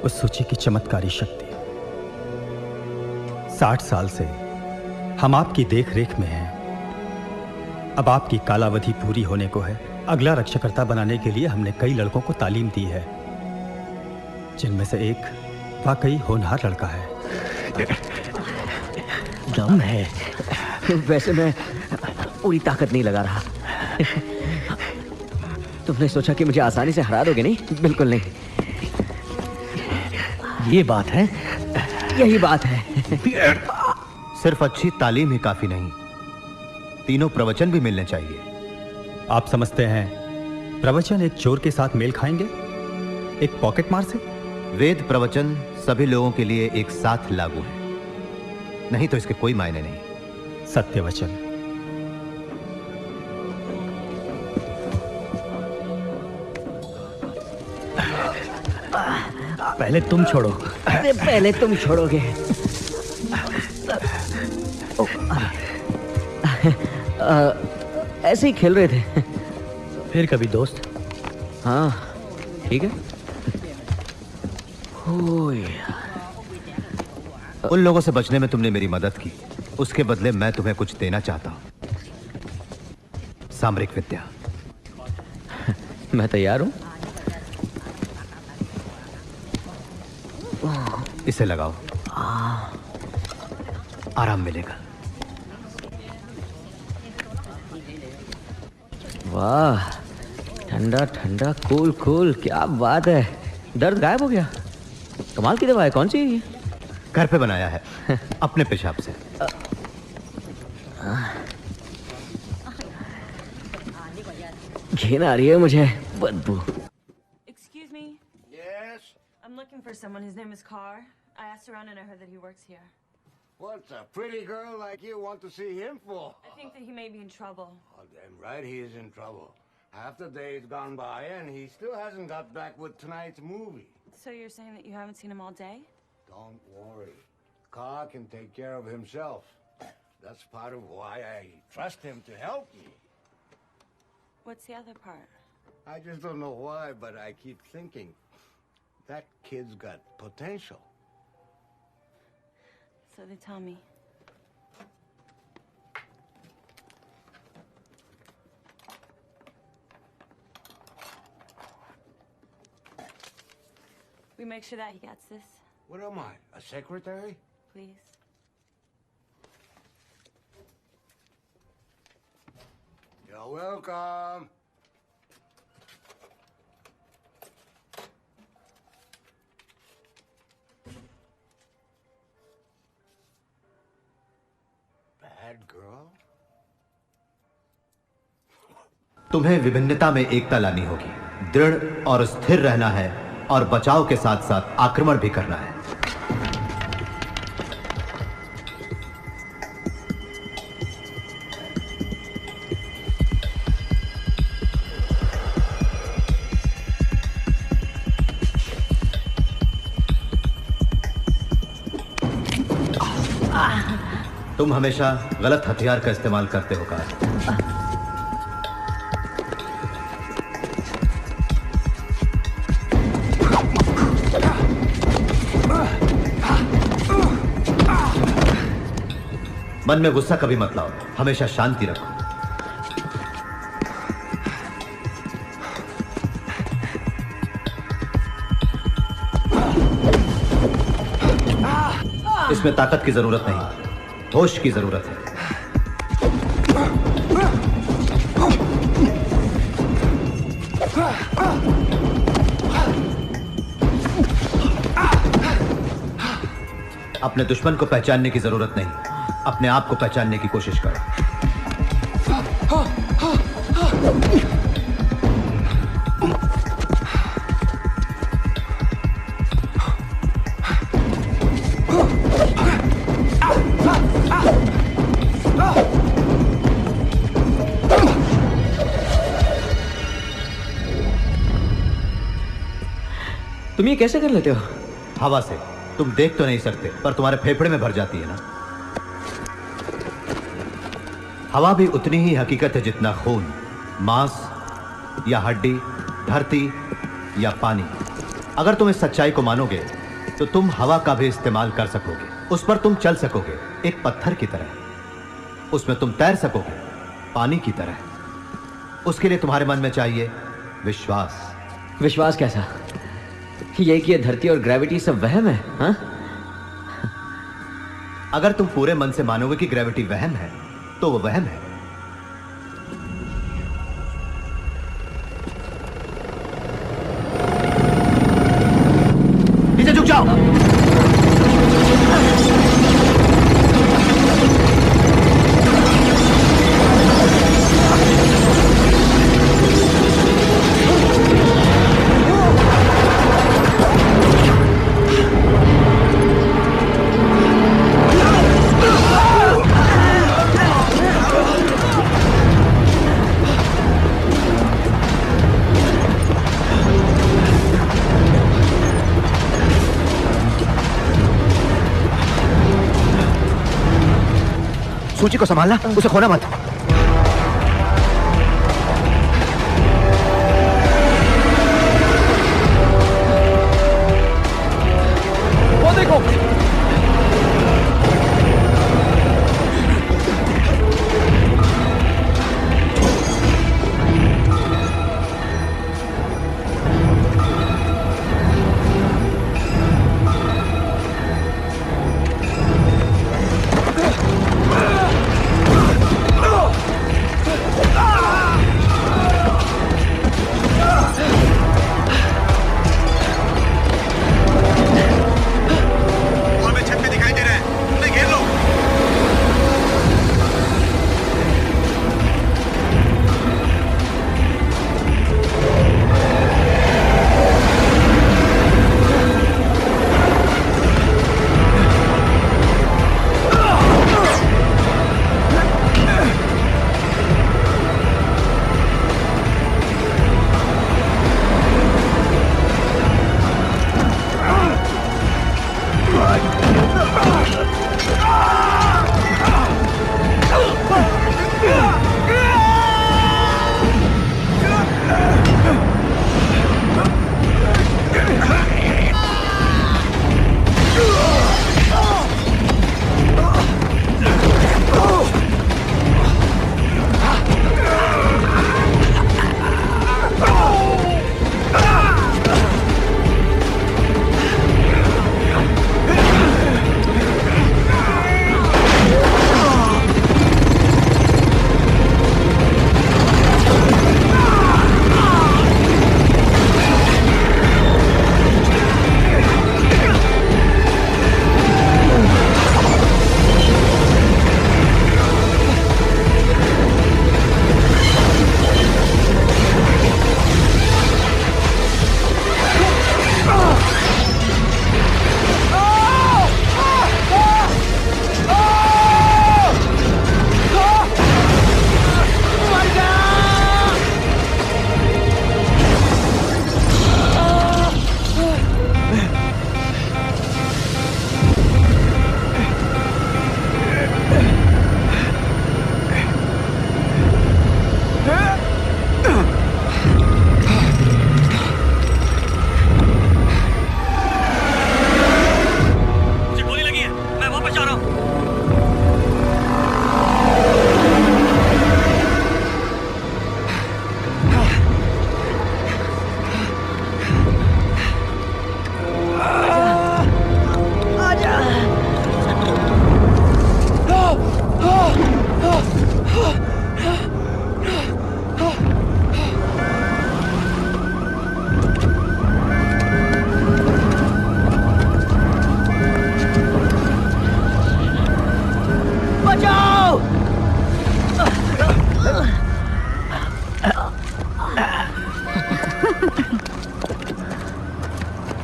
उस सूची की चमत्कारी शक्ति। 60 साल से हम आपकी देख रेख में हैं। अब आपकी कालावधि पूरी होने को है। अगला रक्षाकर्ता बनाने के लिए हमने कई लड़कों को तालीम दी है, जिनमें से एक वाकई होनहार लड़का है। दम है। वैसे मैं पूरी ताकत नहीं लगा रहा। तुमने सोचा कि मुझे आसानी से हरा दोगे? नहीं, बिल्कुल नहीं। ये बात है। यही बात है। सिर्फ अच्छी तालीम ही काफी नहीं, तीनों प्रवचन भी मिलने चाहिए। आप समझते हैं प्रवचन एक चोर के साथ मेल खाएंगे, एक पॉकेट मार से? वेद प्रवचन सभी लोगों के लिए एक साथ लागू है, नहीं तो इसके कोई मायने नहीं। सत्य वचन। पहले तुम छोड़ो। अरे पहले तुम छोड़ोगे। ऐसे ही खेल रहे थे। फिर कभी दोस्त? हाँ ठीक है। उन लोगों से बचने में तुमने मेरी मदद की, उसके बदले मैं तुम्हें कुछ देना चाहता हूं। सामरिक विद्या। मैं तैयार हूं। इसे लगाओ, आराम मिलेगा। वाह, ठंडा ठंडा कूल कूल, क्या बात है। दर्द गायब हो गया। कमाल की दवा है। कौन सी है ये? घर पे बनाया है अपने पेशाब से। घिन आ रही है मुझे, बदबू। Excuse me. Yes? I'm looking for someone. His name is Carr. I asked around and I heard that he works here. What's a pretty girl like you want to see him for? I think that he may be in trouble. Oh, damn right he is in trouble. Half the day's gone by and he still hasn't got back with tonight's movie. So you're saying that you haven't seen him all day? Don't worry. Carr can take care of himself. That's part of why I trust him to help me. What's the other part? I just don't know why, but I keep thinking that kid's got potential. So they tell me. We make sure that he gets this, What am I, a secretary? please. You're welcome. Bad girl? तुम्हें विभिन्नता में एकता लानी होगी, दृढ़ और स्थिर रहना है और बचाव के साथ साथ आक्रमण भी करना है। तुम हमेशा गलत हथियार का इस्तेमाल करते हो कार। मन में गुस्सा कभी मत लाओ, हमेशा शांति रखो। इसमें ताकत की जरूरत नहीं, होश की जरूरत है। अपने दुश्मन को पहचानने की जरूरत नहीं, अपने आप को पहचानने की कोशिश करो। तुम ये कैसे कर लेते हो? हवा से। तुम देख तो नहीं सकते, पर तुम्हारे फेफड़े में भर जाती है ना। हवा भी उतनी ही हकीकत है जितना खून, मांस या हड्डी, धरती या पानी। अगर तुम इस सच्चाई को मानोगे तो तुम हवा का भी इस्तेमाल कर सकोगे, उस पर तुम चल सकोगे एक पत्थर की तरह, उसमें तुम तैर सकोगे पानी की तरह। उसके लिए तुम्हारे मन में चाहिए विश्वास। विश्वास कैसा? ये कि ये धरती और ग्रेविटी सब वहम है? हाँ? अगर तुम पूरे मन से मानोगे कि ग्रेविटी वहम है तो वो वहम है। नीचे झुक जाओ। सूची को संभालना, उसे खोना मत। वो देखो।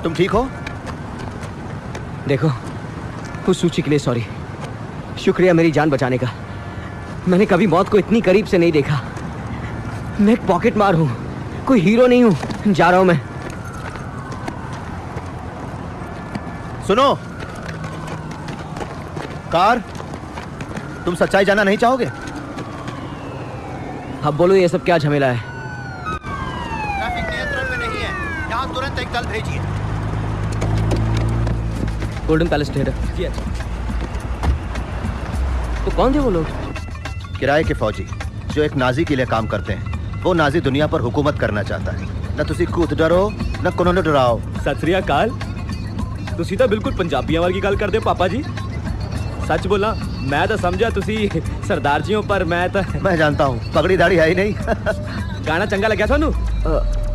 तुम ठीक हो? देखो, उस सूची के लिए सॉरी। शुक्रिया मेरी जान बचाने का। मैंने कभी मौत को इतनी करीब से नहीं देखा। मैं एक पॉकेट मार हूं, कोई हीरो नहीं हूं। जा रहा हूं मैं। सुनो कार, तुम सच्चाई जानना नहीं चाहोगे? अब बोलो ये सब क्या झमेला है? ट्रैफिक नियंत्रण में नहीं है, यहां तुरंत एक दल भेजिए। गोल्डन पैलेस ठहरा। तो कौन थे वो लोग? किराए के फौजी जो एक नाजी के लिए काम करते हैं। वो नाजी दुनिया पर हुकूमत करना चाहता है। न तुसी कूद डरो न कोनो न डराओ। सत श्री अकाल। तुसी तो बिल्कुल पंजाबियां वर्गी गल करदे पापा जी। सच बोला, मैं तो समझा तुसी सरदार जी हो, पर मैं जानता हूँ पगड़ी दाढ़ी है ही नहीं। गाना चंगा लग्या थानू?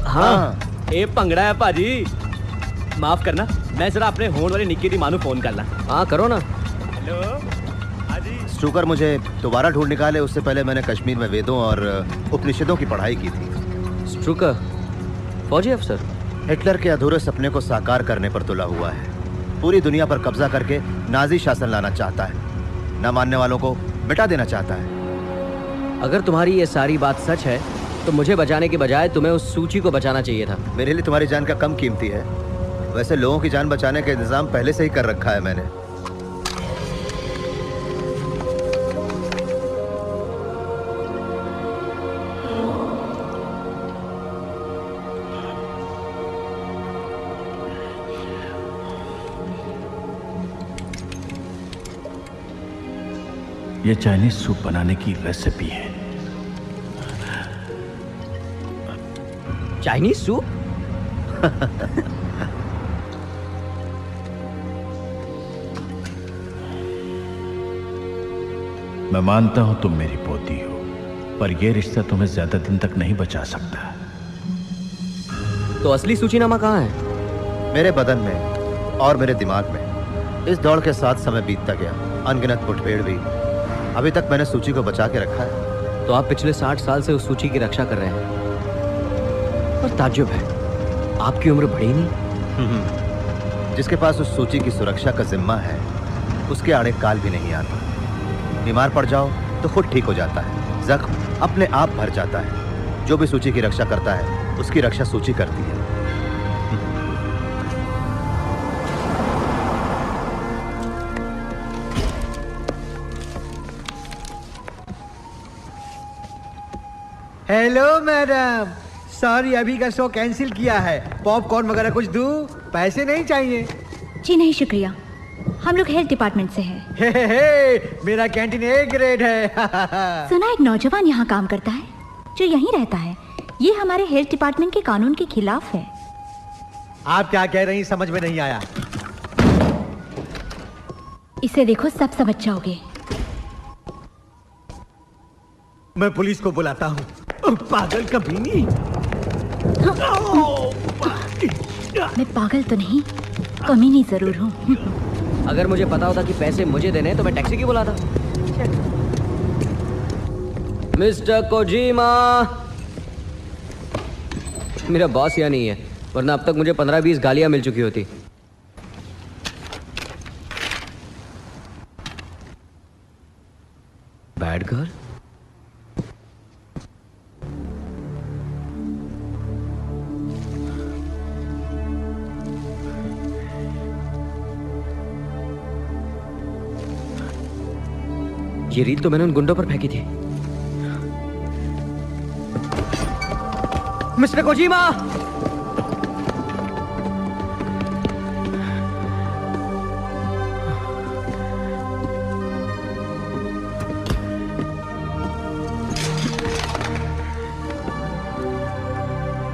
हाँ। ये भंगड़ा है भाजी। माफ करना, मैं जरा अपने होने वाली निक्की दी मां नू फोन करना। हाँ करो ना। हेलो हाजी। स्ट्रूकर मुझे दोबारा ढूंढ निकाले, उससे पहले मैंने कश्मीर में वेदों और उपनिषदों की पढ़ाई की थी। स्ट्रूकर फौजी अफसर हिटलर के अधूरे सपने को साकार करने पर तुला हुआ है। पूरी दुनिया पर कब्जा करके नाजी शासन लाना चाहता है। न मानने वालों को मिटा देना चाहता है। अगर तुम्हारी ये सारी बात सच है तो मुझे बचाने के बजाय तुम्हें उस सूची को बचाना चाहिए था। मेरे लिए तुम्हारी जान का कम कीमती है। वैसे लोगों की जान बचाने का इंतजाम पहले से ही कर रखा है मैंने। ये चाइनीज सूप बनाने की रेसिपी है। Chinese soup? मैं मानता हूं तुम मेरी पोती हो, पर यह रिश्ता तुम्हें ज्यादा दिन तक नहीं बचा सकता। तो असली सूचीनामा कहाँ है? मेरे बदन में और मेरे दिमाग में। इस दौड़ के साथ समय बीतता गया, अनगिनत मुठभेड़ भी। अभी तक मैंने सूची को बचा के रखा है। तो आप पिछले 60 साल से उस सूची की रक्षा कर रहे हैं। पर ताज्जुब है, आपकी उम्र बढ़ी नहीं। जिसके पास उस सूची की सुरक्षा का जिम्मा है, उसके आड़े काल भी नहीं आता। बीमार पड़ जाओ तो खुद ठीक हो जाता है, जख्म अपने आप भर जाता है। जो भी सूची की रक्षा करता है, उसकी रक्षा सूची करती है। हेलो मैडम, सॉरी अभी का शो कैंसिल किया है। पॉपकॉर्न वगैरह कुछ दूं? पैसे नहीं चाहिए। जी नहीं शुक्रिया, हम लोग हेल्थ डिपार्टमेंट से हैं। हे, मेरा कैंटीन ए ग्रेड है। सुना एक नौजवान यहाँ काम करता है जो यहीं रहता है। ये हमारे हेल्थ डिपार्टमेंट के कानून के खिलाफ है। आप क्या कह रही, समझ में नहीं आया। इसे देखो, सब समझ जाओगे। मैं पुलिस को बुलाता हूँ। पागल कमीनी। मैं पागल तो नहीं, कमीनी जरूर हूँ। अगर मुझे पता होता कि पैसे मुझे देने तो मैं टैक्सी क्यों बुलाता? मिस्टर कोजीमा, मेरा बॉस यहाँ नहीं है, वरना अब तक मुझे 15-20 गालियां मिल चुकी होती। Bad girl? ये रील तो मैंने उन गुंडों पर फेंकी थी। मिस्टर कोजीमा!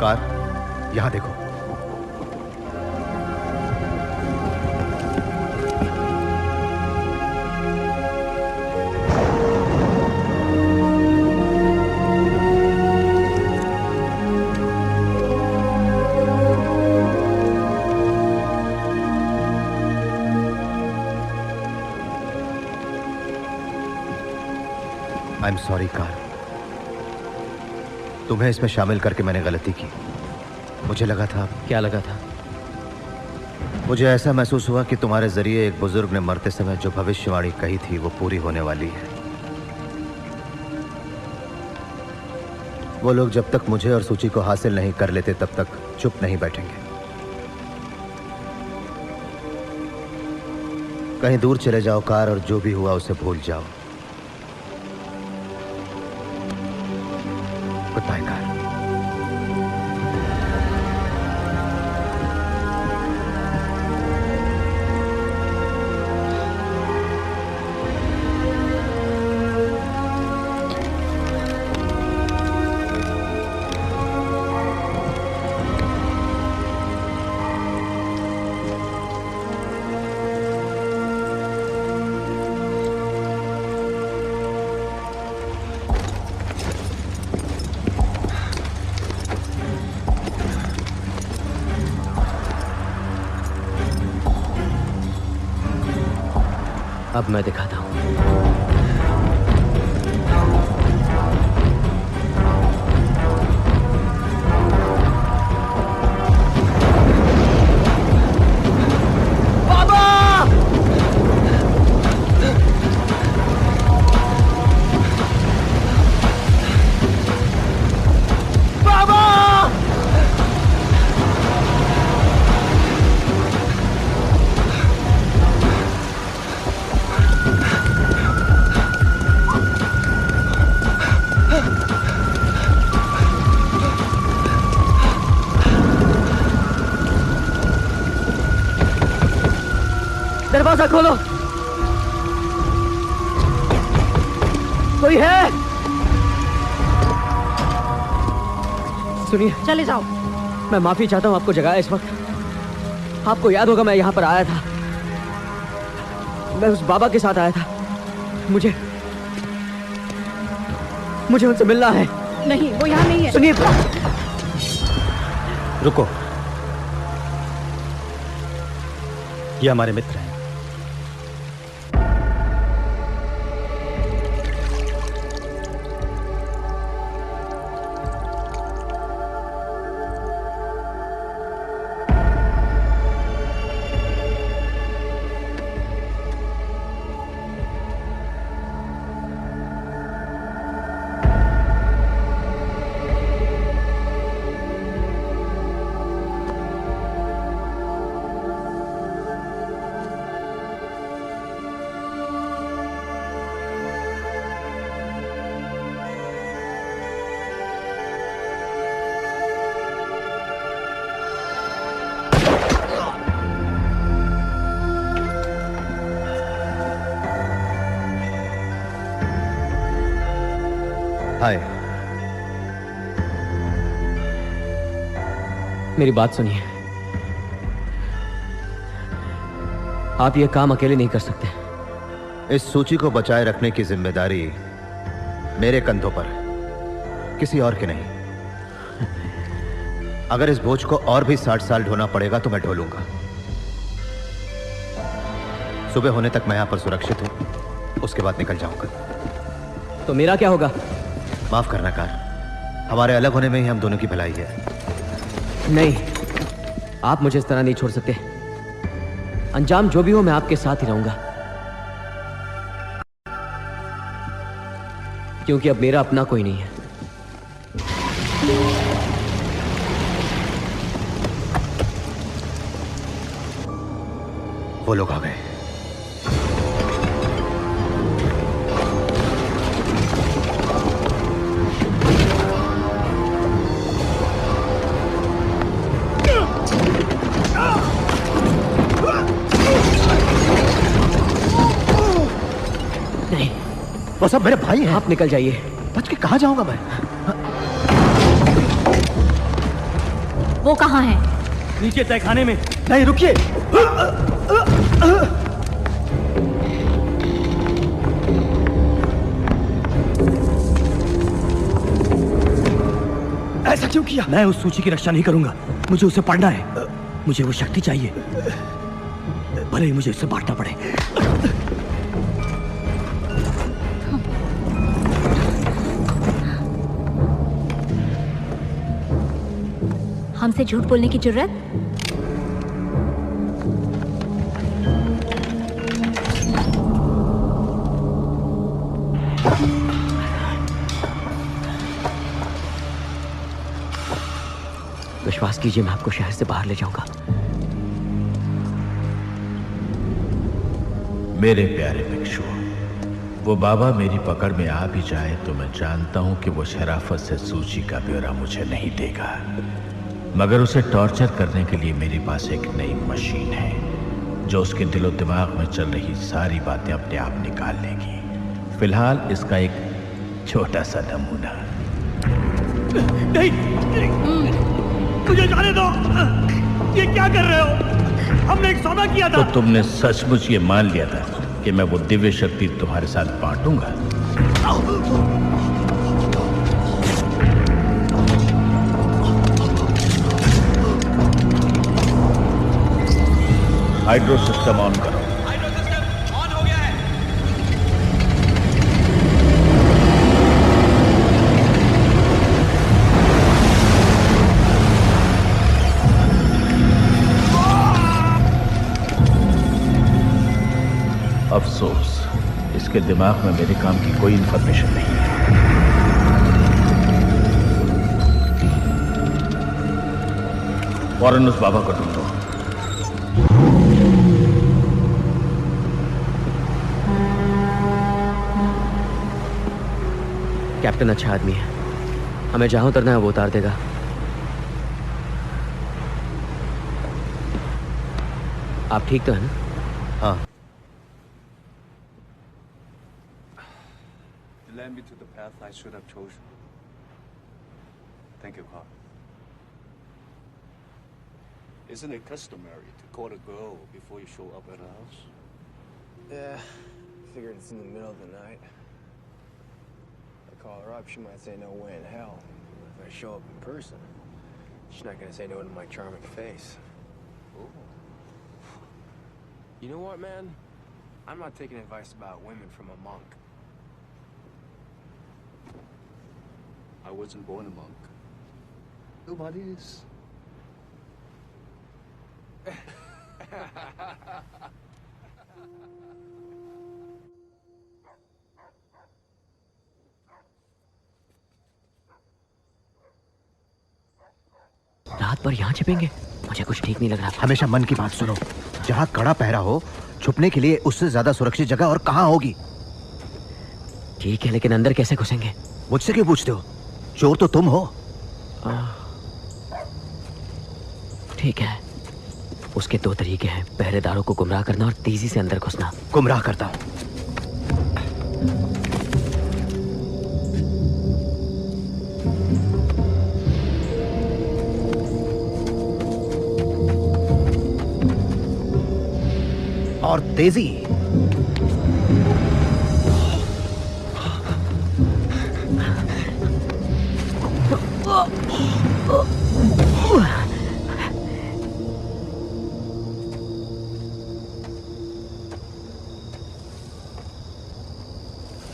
कार, यहां देखो। आई एम सॉरी कार, तुम्हें इसमें शामिल करके मैंने गलती की। मुझे लगा था। क्या लगा था? मुझे ऐसा महसूस हुआ कि तुम्हारे जरिए एक बुजुर्ग ने मरते समय जो भविष्यवाणी कही थी वो पूरी होने वाली है। वो लोग जब तक मुझे और सूची को हासिल नहीं कर लेते तब तक चुप नहीं बैठेंगे। कहीं दूर चले जाओ कार, और जो भी हुआ उसे भूल जाओ। Good by car. अब मैं दिखाता हूं। दरवाजा खोलो। कोई है? सुनिए, चले जाओ। मैं माफी चाहता हूँ आपको जगाया इस वक्त। आपको याद होगा मैं यहाँ पर आया था, मैं उस बाबा के साथ आया था। मुझे उनसे मिलना है। नहीं, वो यहाँ नहीं है। सुनिए, रुको, ये हमारे मित्र हैं। हाय। मेरी बात सुनिए, आप ये काम अकेले नहीं कर सकते। इस सूची को बचाए रखने की जिम्मेदारी मेरे कंधों पर है, किसी और की नहीं। अगर इस बोझ को और भी 60 साल ढोना पड़ेगा तो मैं ढोलूंगा। सुबह होने तक मैं यहां पर सुरक्षित हूं, उसके बाद निकल जाऊंगा। तो मेरा क्या होगा? माफ करना कार, हमारे अलग होने में ही हम दोनों की भलाई है। नहीं, आप मुझे इस तरह नहीं छोड़ सकते। अंजाम जो भी हो मैं आपके साथ ही रहूंगा, क्योंकि अब मेरा अपना कोई नहीं है। वो लोग आ गए। वो सब मेरे भाई हैं। आप निकल जाइए। बच के कहां जाऊंगा मैं? वो कहां है? नीचे तहखाने में। नहीं, रुकिए। ऐसा क्यों किया? मैं उस सूची की रक्षा नहीं करूंगा, मुझे उसे पढ़ना है। मुझे वो शक्ति चाहिए, भले ही मुझे इससे बांटना पड़े। हमसे झूठ बोलने की जरूरत? विश्वास कीजिए, मैं आपको शहर से बाहर ले जाऊंगा। मेरे प्यारे भिक्षु, वो बाबा मेरी पकड़ में आ भी जाए तो मैं जानता हूं कि वो शराफत से सूची का ब्यौरा मुझे नहीं देगा, मगर उसे टॉर्चर करने के लिए मेरे पास एक नई मशीन है जो उसके दिलो दिमाग में चल रही सारी बातें अपने आप निकाल लेगी। फिलहाल इसका एक छोटा सा नमूना। नहीं, मुझे जाने दो। ये क्या कर रहे हो? हमने एक सौदा किया था। तो तुमने सचमुच ये मान लिया था कि मैं वो दिव्य शक्ति तुम्हारे साथ बांटूंगा? हाइड्रो सिस्टम ऑन करो। अफसोस, इसके दिमाग में मेरे काम की कोई इंफॉर्मेशन नहीं है। फौरन उस बाबा को ढूंढो। कैप्टन अच्छा आदमी है, हमें जहां उतरना है वो उतार देगा। आप ठीक तो है ना? हाँ। led me to the path I should have chosen. Thank you, Carl. Isn't it customary to call a girl before you show up at her house? Yeah, figured it's in the middle of the night. I call her up, she might say no way in hell. If I show up in person, she's not gonna say no to my charming face. Oh. You know what, man? I'm not taking advice about women from a monk. I wasn't born a monk. Nobody is. रात भर यहाँ छिपेंगे? मुझे कुछ ठीक नहीं लग रहा। हमेशा मन की बात सुनो। जहाँ कड़ा पहरा हो, छुपने के लिए उससे ज्यादा सुरक्षित जगह और कहाँ होगी? ठीक है, लेकिन अंदर कैसे घुसेंगे? मुझसे क्यों पूछते हो? चोर तो तुम हो। ठीक है, उसके दो तरीके हैं, पहरेदारों को गुमराह करना और तेजी से अंदर घुसना। गुमराह करता हूँ। और तेजी।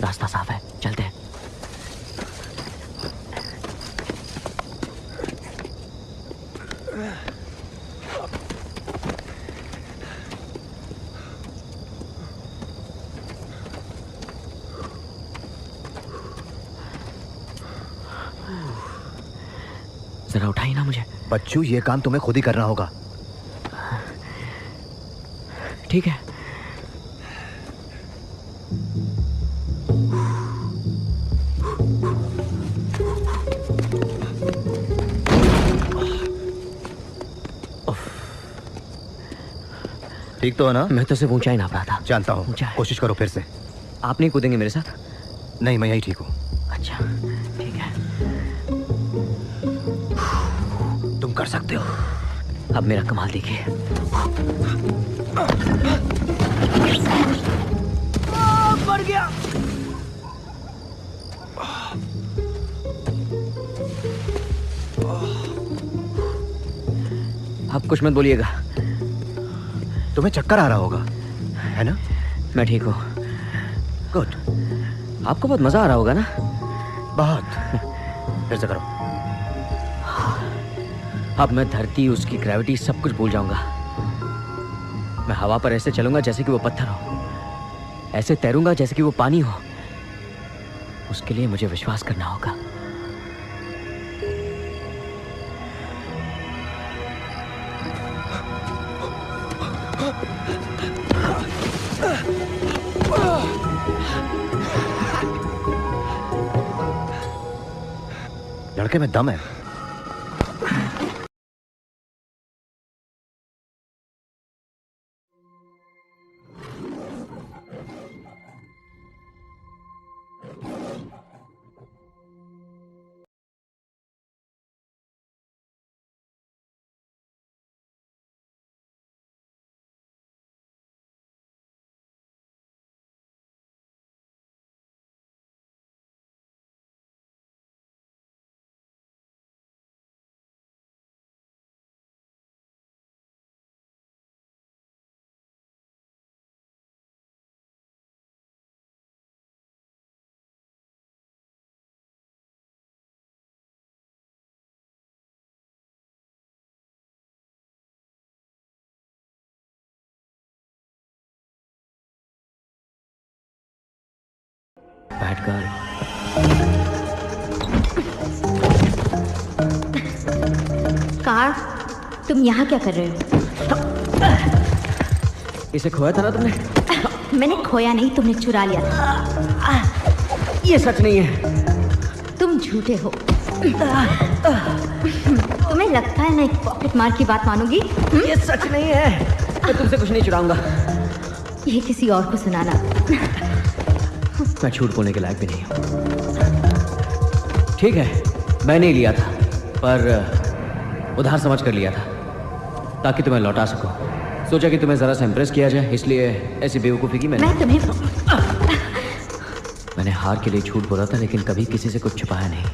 रास्ता साफ है, चलते हैं। जरा उठाइए ना मुझे। बच्चू, ये काम तुम्हें खुद ही करना होगा। ठीक है। ठीक तो है ना? मैं तो सिर्फ ऊंचाई नाप रहा था। जानता हूँ। कोशिश करो फिर से। आप नहीं कूदेंगे मेरे साथ? नहीं, मैं यही ठीक हूँ। अच्छा, ठीक है। तुम कर सकते हो। अब मेरा कमाल देखिए। बढ़ गया। अब कुछ मत बोलिएगा। तुम्हें चक्कर आ रहा होगा, है ना? मैं ठीक हूँ। गुड। आपको बहुत मजा आ रहा होगा ना? बहुत। फिर से करो। अब मैं धरती, उसकी ग्रेविटी, सब कुछ भूल जाऊंगा। मैं हवा पर ऐसे चलूंगा जैसे कि वो पत्थर हो, ऐसे तैरूंगा जैसे कि वो पानी हो। उसके लिए मुझे विश्वास करना होगा। लड़के में दम है। Bad girl. कार, तुम यहाँ क्या कर रहे हो? इसे खोया था ना तुमने? मैंने खोया नहीं, तुमने चुरा लिया था। ये सच नहीं है। तुम झूठे हो। तुम्हें लगता है मैं एक पॉकेट मार की बात मानूंगी? ये सच नहीं है। मैं तुमसे कुछ नहीं चुराऊंगा। ये किसी और को सुनाना। मैं झूठ बोलने के लायक भी नहीं हूं। ठीक है, मैंने ही लिया था, पर उधार समझ कर लिया था ताकि तुम्हें लौटा सकूं। सोचा कि तुम्हें जरा सा इम्प्रेस किया जाए, इसलिए ऐसी बेवकूफ़ी की मैंने हार के लिए झूठ बोला था, लेकिन कभी किसी से कुछ छुपाया नहीं।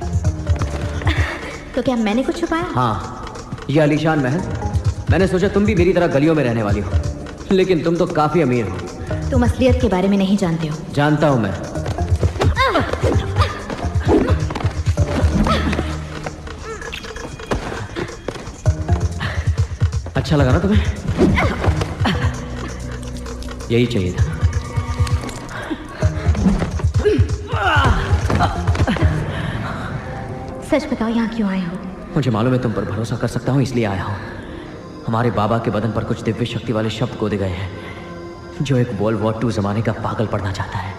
तो क्या मैंने कुछ छुपाया? हाँ, ये आलीशान महल। मैंने सोचा तुम भी मेरी तरह गलियों में रहने वाली हो, लेकिन तुम तो काफी अमीर हो। तुम असलियत के बारे में नहीं जानते हो। जानता हूं मैं। अच्छा लगा ना तुम्हें? यही चाहिए था। सच बताओ, यहाँ क्यों आए हो? मुझे मालूम है तुम पर भरोसा कर सकता हूँ, इसलिए आया हूँ। हमारे बाबा के बदन पर कुछ दिव्य शक्ति वाले शब्द गोदे गए हैं, जो एक वर्ल्ड वॉर 2 जमाने का पागल पड़ना चाहता है,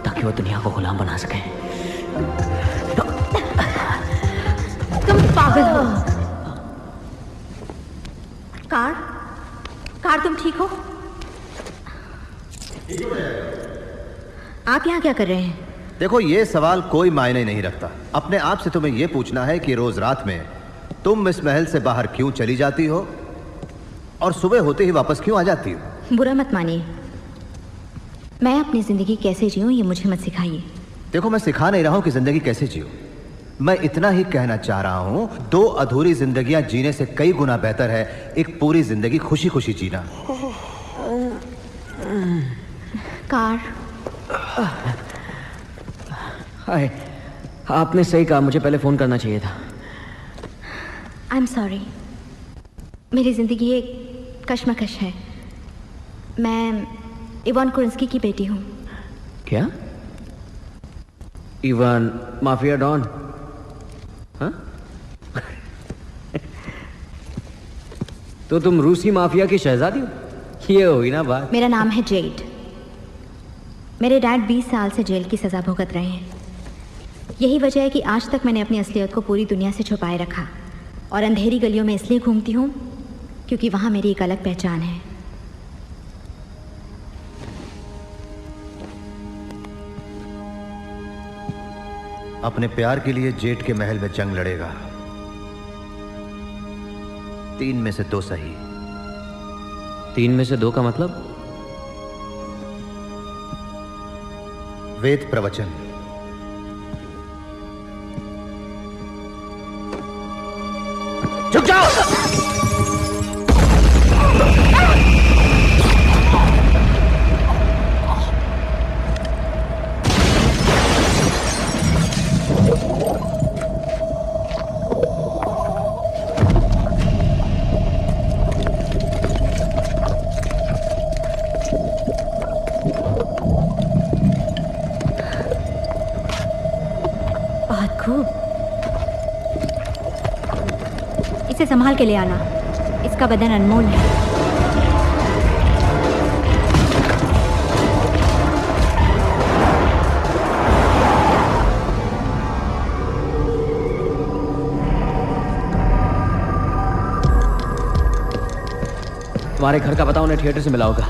ताकि वो दुनिया को गुलाम बना सके। तुम पागल हो। कार, तुम ठीक हो? आप यहाँ क्या कर रहे हैं? देखो, ये सवाल कोई मायने नहीं रखता। अपने आप से तुम्हें यह पूछना है कि रोज रात में तुम इस महल से बाहर क्यों चली जाती हो और सुबह होते ही वापस क्यों आ जाती हो? बुरा मत मानिए, मैं अपनी जिंदगी कैसे जीऊं ये मुझे मत सिखाइए। देखो, मैं सिखा नहीं रहा हूं कि जिंदगी कैसे जियो। मैं इतना ही कहना चाह रहा हूं, 2 अधूरी जिंदगियां जीने से कई गुना बेहतर है एक पूरी जिंदगी खुशी खुशी जीना। कार, हाय, आपने सही कहा, मुझे पहले फोन करना चाहिए था। आई एम सॉरी, मेरी जिंदगी एक कश्मकश है। मैं इवान कुरिंस्की की बेटी हूँ। क्या? Ivan mafia don? हाँ? तो तुम रूसी माफिया की शहजादी हो? ये हुई ना बात। मेरा नाम है जेड। मेरे डैड 20 साल से जेल की सजा भुगत रहे हैं। यही वजह है कि आज तक मैंने अपनी असलियत को पूरी दुनिया से छुपाए रखा और अंधेरी गलियों में इसलिए घूमती हूँ क्योंकि वहां मेरी एक अलग पहचान है। अपने प्यार के लिए जेट के महल में जंग लड़ेगा। 3 में से 2 सही। 3 में से 2 का मतलब? वेद प्रवचन। चुप जाओ! बहुत खूब। इसे संभाल के ले आना, इसका बदन अनमोल है। तुम्हारे घर का पता उन्हें थिएटर से मिला होगा।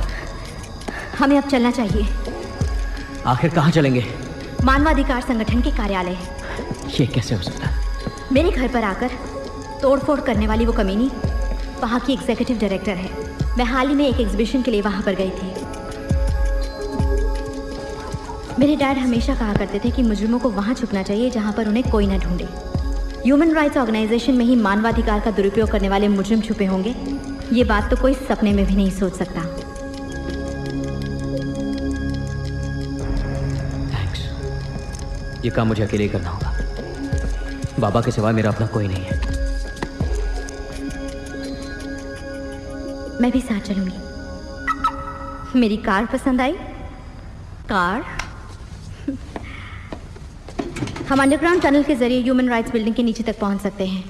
हमें अब चलना चाहिए। आखिर कहाँ चलेंगे? मानवाधिकार संगठन के कार्यालय। ये कैसे हो सकता है? मेरे घर पर आकर तोड़फोड़ करने वाली वो कमीनी वहाँ की एग्जीक्यूटिव डायरेक्टर है। मैं हाल ही में एक एग्जीबिशन के लिए वहाँ पर गई थी। मेरे डैड हमेशा कहा करते थे कि मुजरिमों को वहाँ छुपना चाहिए जहाँ पर उन्हें कोई ना ढूंढे। ह्यूमन राइट्स ऑर्गेनाइजेशन में ही मानवाधिकार का दुरुपयोग करने वाले मुजरिम छुपे होंगे, ये बात तो कोई सपने में भी नहीं सोच सकता। थैंक्स। ये काम मुझे अकेले ही करना होगा। बाबा के सिवा मेरा अपना कोई नहीं है। मैं भी साथ चलूंगी। मेरी कार पसंद आई? कार? हम अंडरग्राउंड टनल के जरिए ह्यूमन राइट्स बिल्डिंग के नीचे तक पहुंच सकते हैं।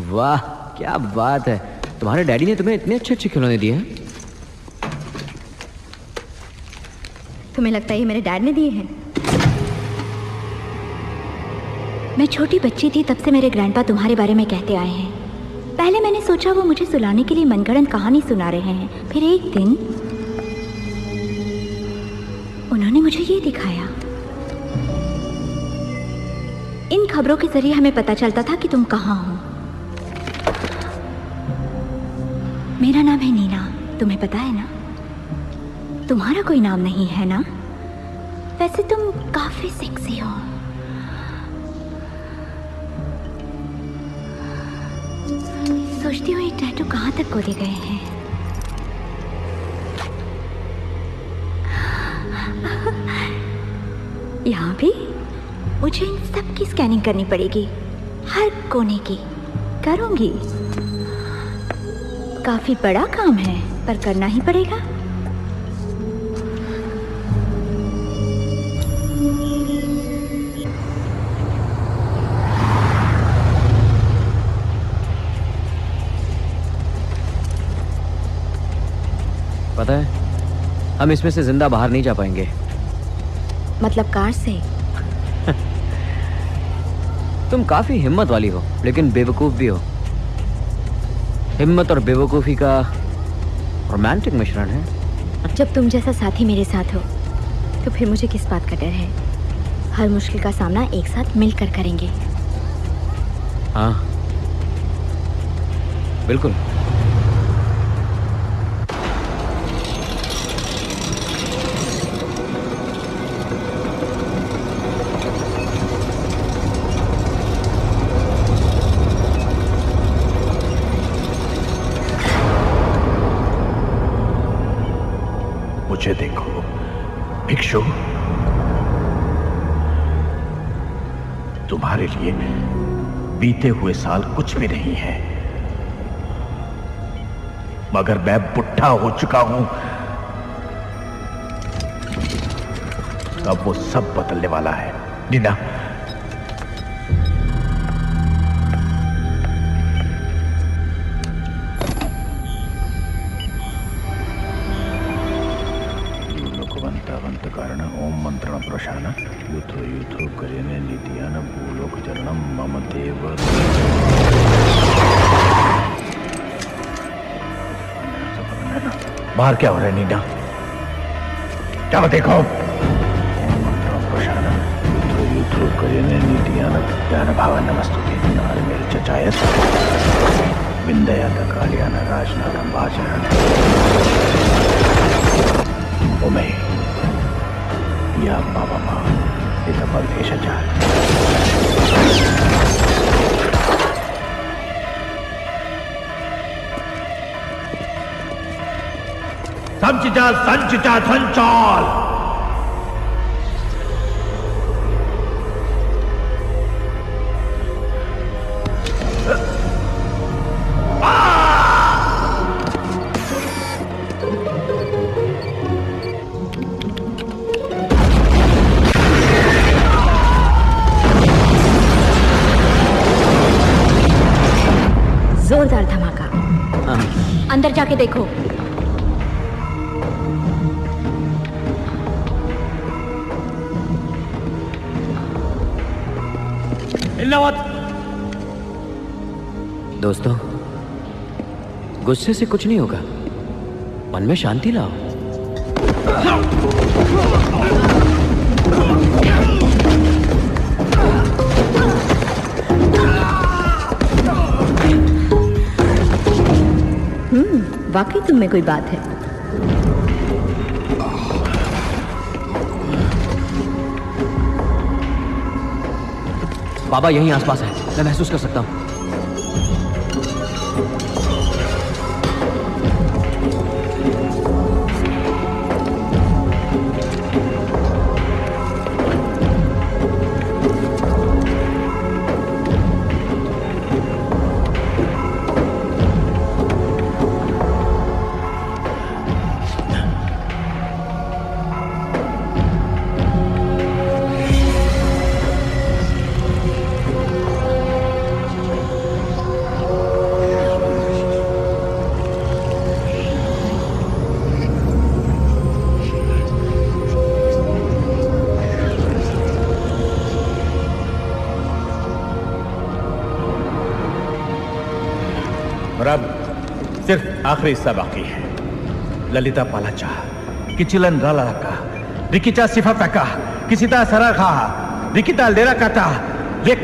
वाह, क्या बात है। तुम्हारे डैडी ने तुम्हें इतने अच्छे अच्छे खिलौने दिए हैं। तुम्हें लगता है ये मेरे डैड ने दिए हैं? मैं छोटी बच्ची थी तब से मेरे ग्रैंडपा तुम्हारे बारे में कहते आए हैं। पहले मैंने सोचा वो मुझे सुलाने के लिए मनगढ़ंत कहानी सुना रहे हैं, फिर एक दिन उन्होंने मुझे ये दिखाया। इन खबरों के जरिए हमें पता चलता था कि तुम कहाँ हो। मेरा नाम है नीना, तुम्हें पता है ना? तुम्हारा कोई नाम नहीं है ना? वैसे तुम काफी सेक्सी हो। सोचती हूँ ये टैटू कहाँ तक गोदे गए हैं। यहाँ भी मुझे इन सब की स्कैनिंग करनी पड़ेगी, हर कोने की करूंगी। काफी बड़ा काम है पर करना ही पड़ेगा। पता है, हम इसमें से जिंदा बाहर नहीं जा पाएंगे। मतलब कार से? तुम काफी हिम्मत वाली हो, लेकिन बेवकूफ भी हो। हिम्मत और बेवकूफी का रोमांटिक मिश्रण है। जब तुम जैसा साथी मेरे साथ हो तो फिर मुझे किस बात का डर है? हर मुश्किल का सामना एक साथ मिलकर करेंगे। हाँ बिल्कुल। मुझे देखो भिक्षु, तुम्हारे लिए बीते हुए साल कुछ भी नहीं है, मगर मैं बुढ़ा हो चुका हूं। अब वो सब बदलने वाला है। नीना, कारण ओम मंत्रण प्रशान युथो युथो करेने नीतियान भूलोक चरणम मम देव। बाहर क्या हो रहा है नीना? क्या देखो? ओम मंत्रण प्रशान युथो युथो करेने नीतियान ज्ञान भावन नमस्तुते नारमेल चचायस विंदया कालियान राजनाथम भाषण ओमे या बाबा माँ इधर परदेश जा। संचाल संचाल संचाल। जोरदार धमाका। अंदर जाके देखो। दोस्तों, गुस्से से कुछ नहीं होगा, मन में शांति लाओ। वाकई तुम में कोई बात है। बाबा यहीं आसपास है, मैं महसूस कर सकता हूं। और अब सिर्फ आखिरी हिस्सा बाकी है। ललिता पाला चाह कि चिलन राला का रिकिता सिफा पैका किसिता सरा खा रिकिता लेरा काता रिक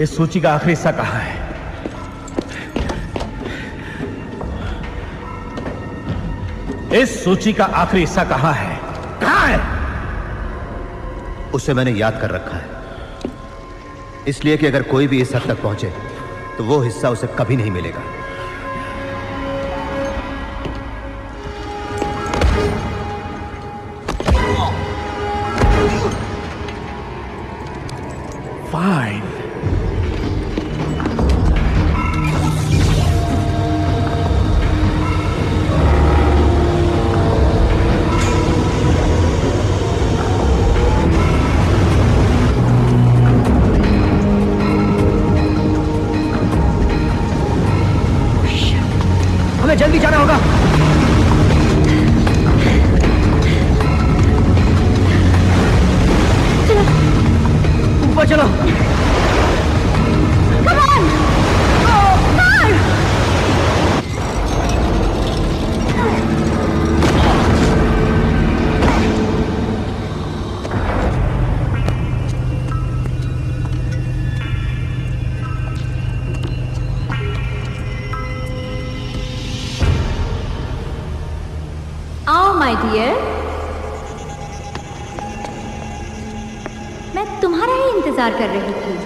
इस सूची का आखिरी हिस्सा कहां है? इस सूची का आखिरी हिस्सा कहां है? कहां है? उसे मैंने याद कर रखा है, इसलिए कि अगर कोई भी इस हद तक पहुंचे तो वो हिस्सा उसे कभी नहीं मिलेगा। फाइन। हमें जल्दी जाना होगा। ऊपर चलो। Come on! कार! आओ माय डियर, मैं तुम्हारा ही इंतजार कर रही थी।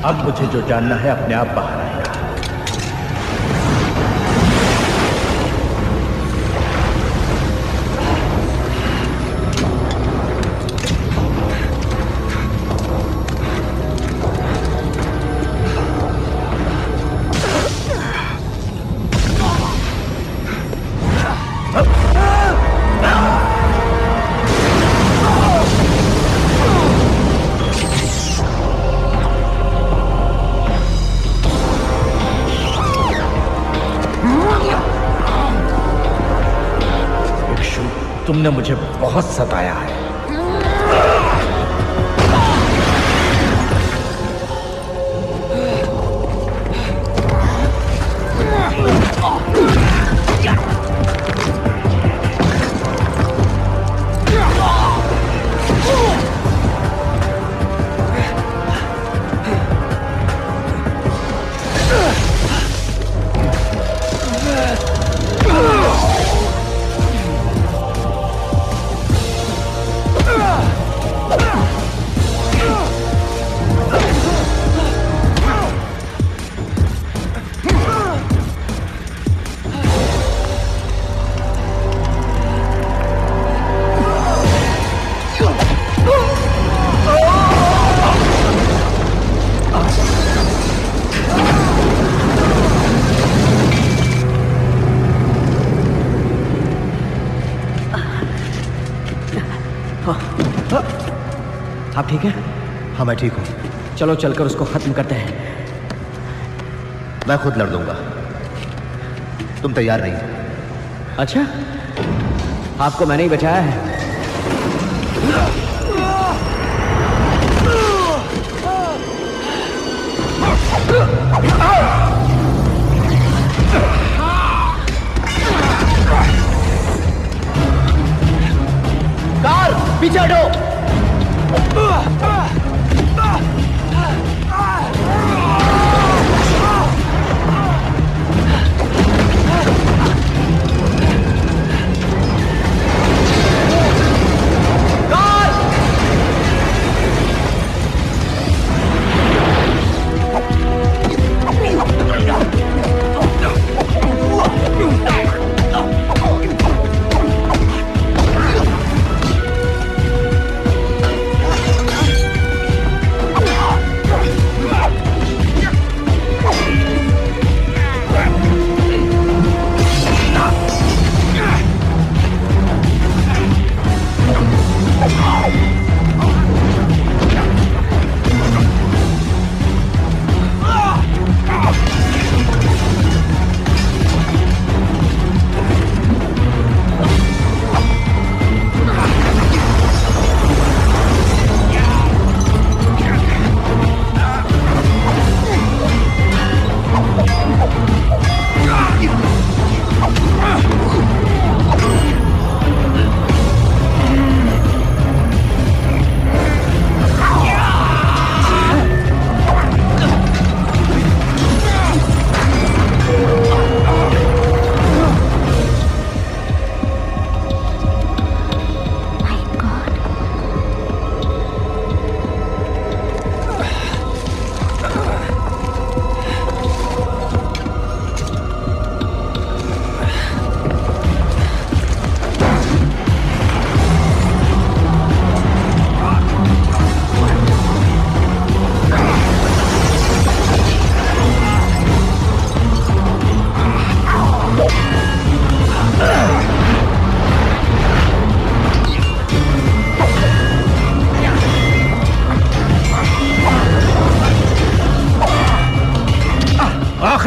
अब मुझे जो जानना है अपने आप बाहर आएगा। तुमने मुझे बहुत सताया है। आप ठीक है? हाँ मैं ठीक हूँ। चलो चलकर उसको खत्म करते हैं। मैं खुद लड़ दूंगा, तुम तैयार नहीं? अच्छा, आपको मैंने ही बचाया है। कार पीछे हटो।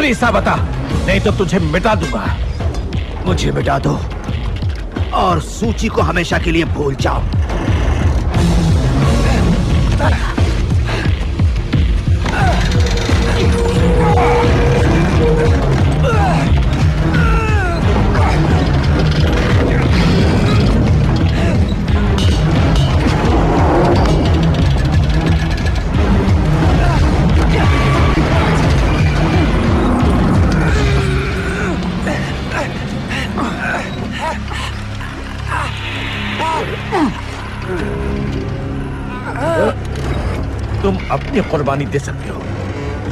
आखिरी हिस्सा बता, नहीं तो तुझे मिटा दूंगा। मुझे मिटा दो और सूची को हमेशा के लिए भूल जाओ। तुम अपनी कुर्बानी दे सकते हो,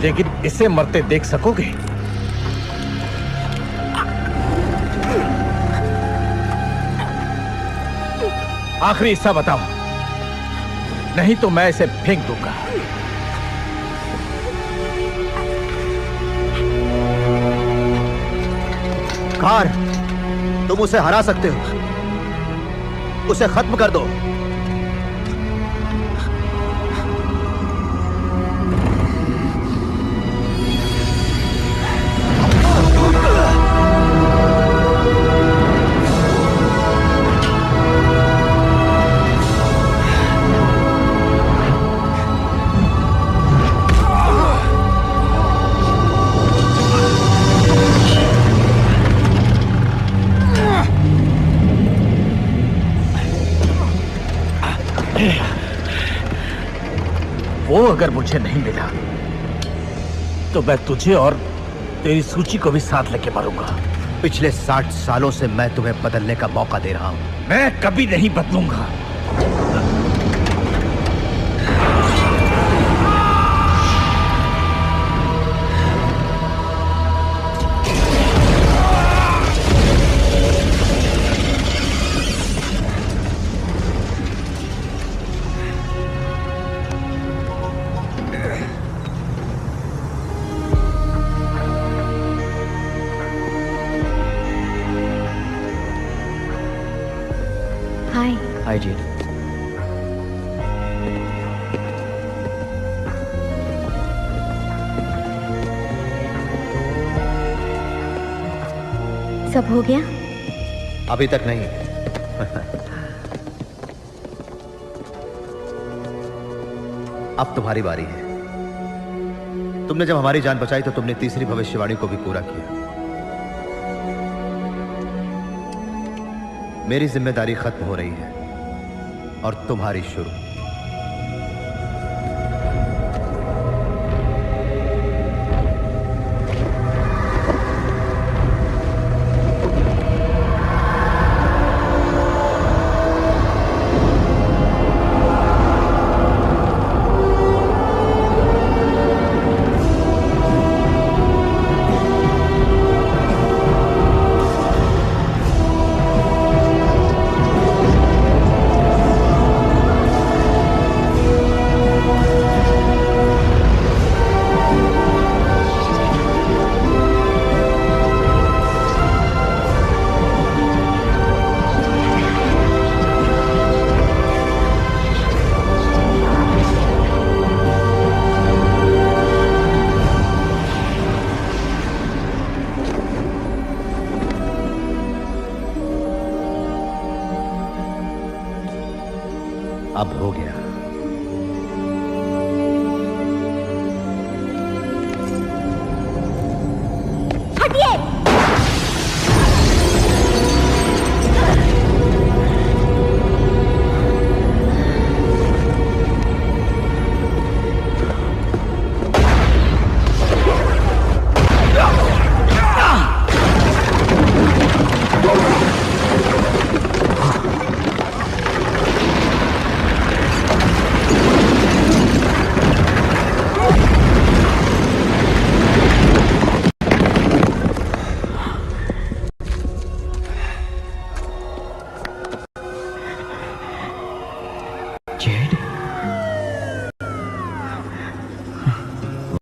लेकिन इसे मरते देख सकोगे? आखिरी हिस्सा बताओ, नहीं तो मैं इसे फेंक दूंगा। कार, तुम उसे हरा सकते हो, उसे खत्म कर दो। वो अगर मुझे नहीं मिला तो मैं तुझे और तेरी सूची को भी साथ लेके मरूंगा। पिछले 60 सालों से मैं तुम्हें बदलने का मौका दे रहा हूं। मैं कभी नहीं बदलूंगा। हाय जेड। सब हो गया? अभी तक नहीं। अब तुम्हारी बारी है। तुमने जब हमारी जान बचाई तो तुमने तीसरी भविष्यवाणी को भी पूरा किया। मेरी जिम्मेदारी खत्म हो रही है और तुम्हारी शुरू। अब हो गया। हटिए!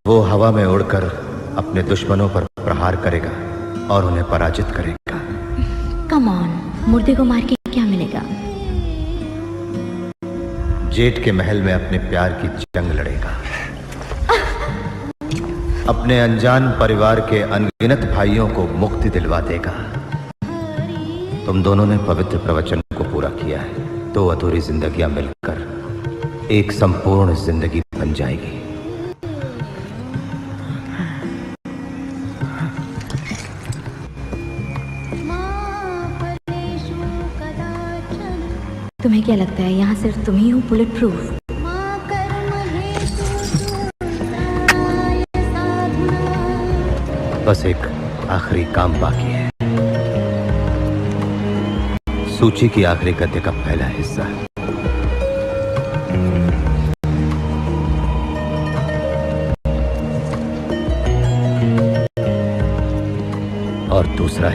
वो हवा में उड़कर अपने दुश्मनों पर प्रहार करेगा और उन्हें पराजित करेगा। कम ऑन, मुर्दे को मार के क्या मिलेगा? जेठ के महल में अपने प्यार की जंग लड़ेगा। अपने अनजान परिवार के अनगिनत भाइयों को मुक्ति दिलवा देगा। तुम दोनों ने पवित्र प्रवचन को पूरा किया है। 2 अधूरी जिंदगियां मिलकर एक संपूर्ण जिंदगी बन जाएगी। तुम्हें क्या लगता है यहाँ सिर्फ तुम ही हो बुलेट प्रूफ? बस एक आखिरी काम बाकी है। सूची की आखिरी गद्य का पहला हिस्सा। और दूसरा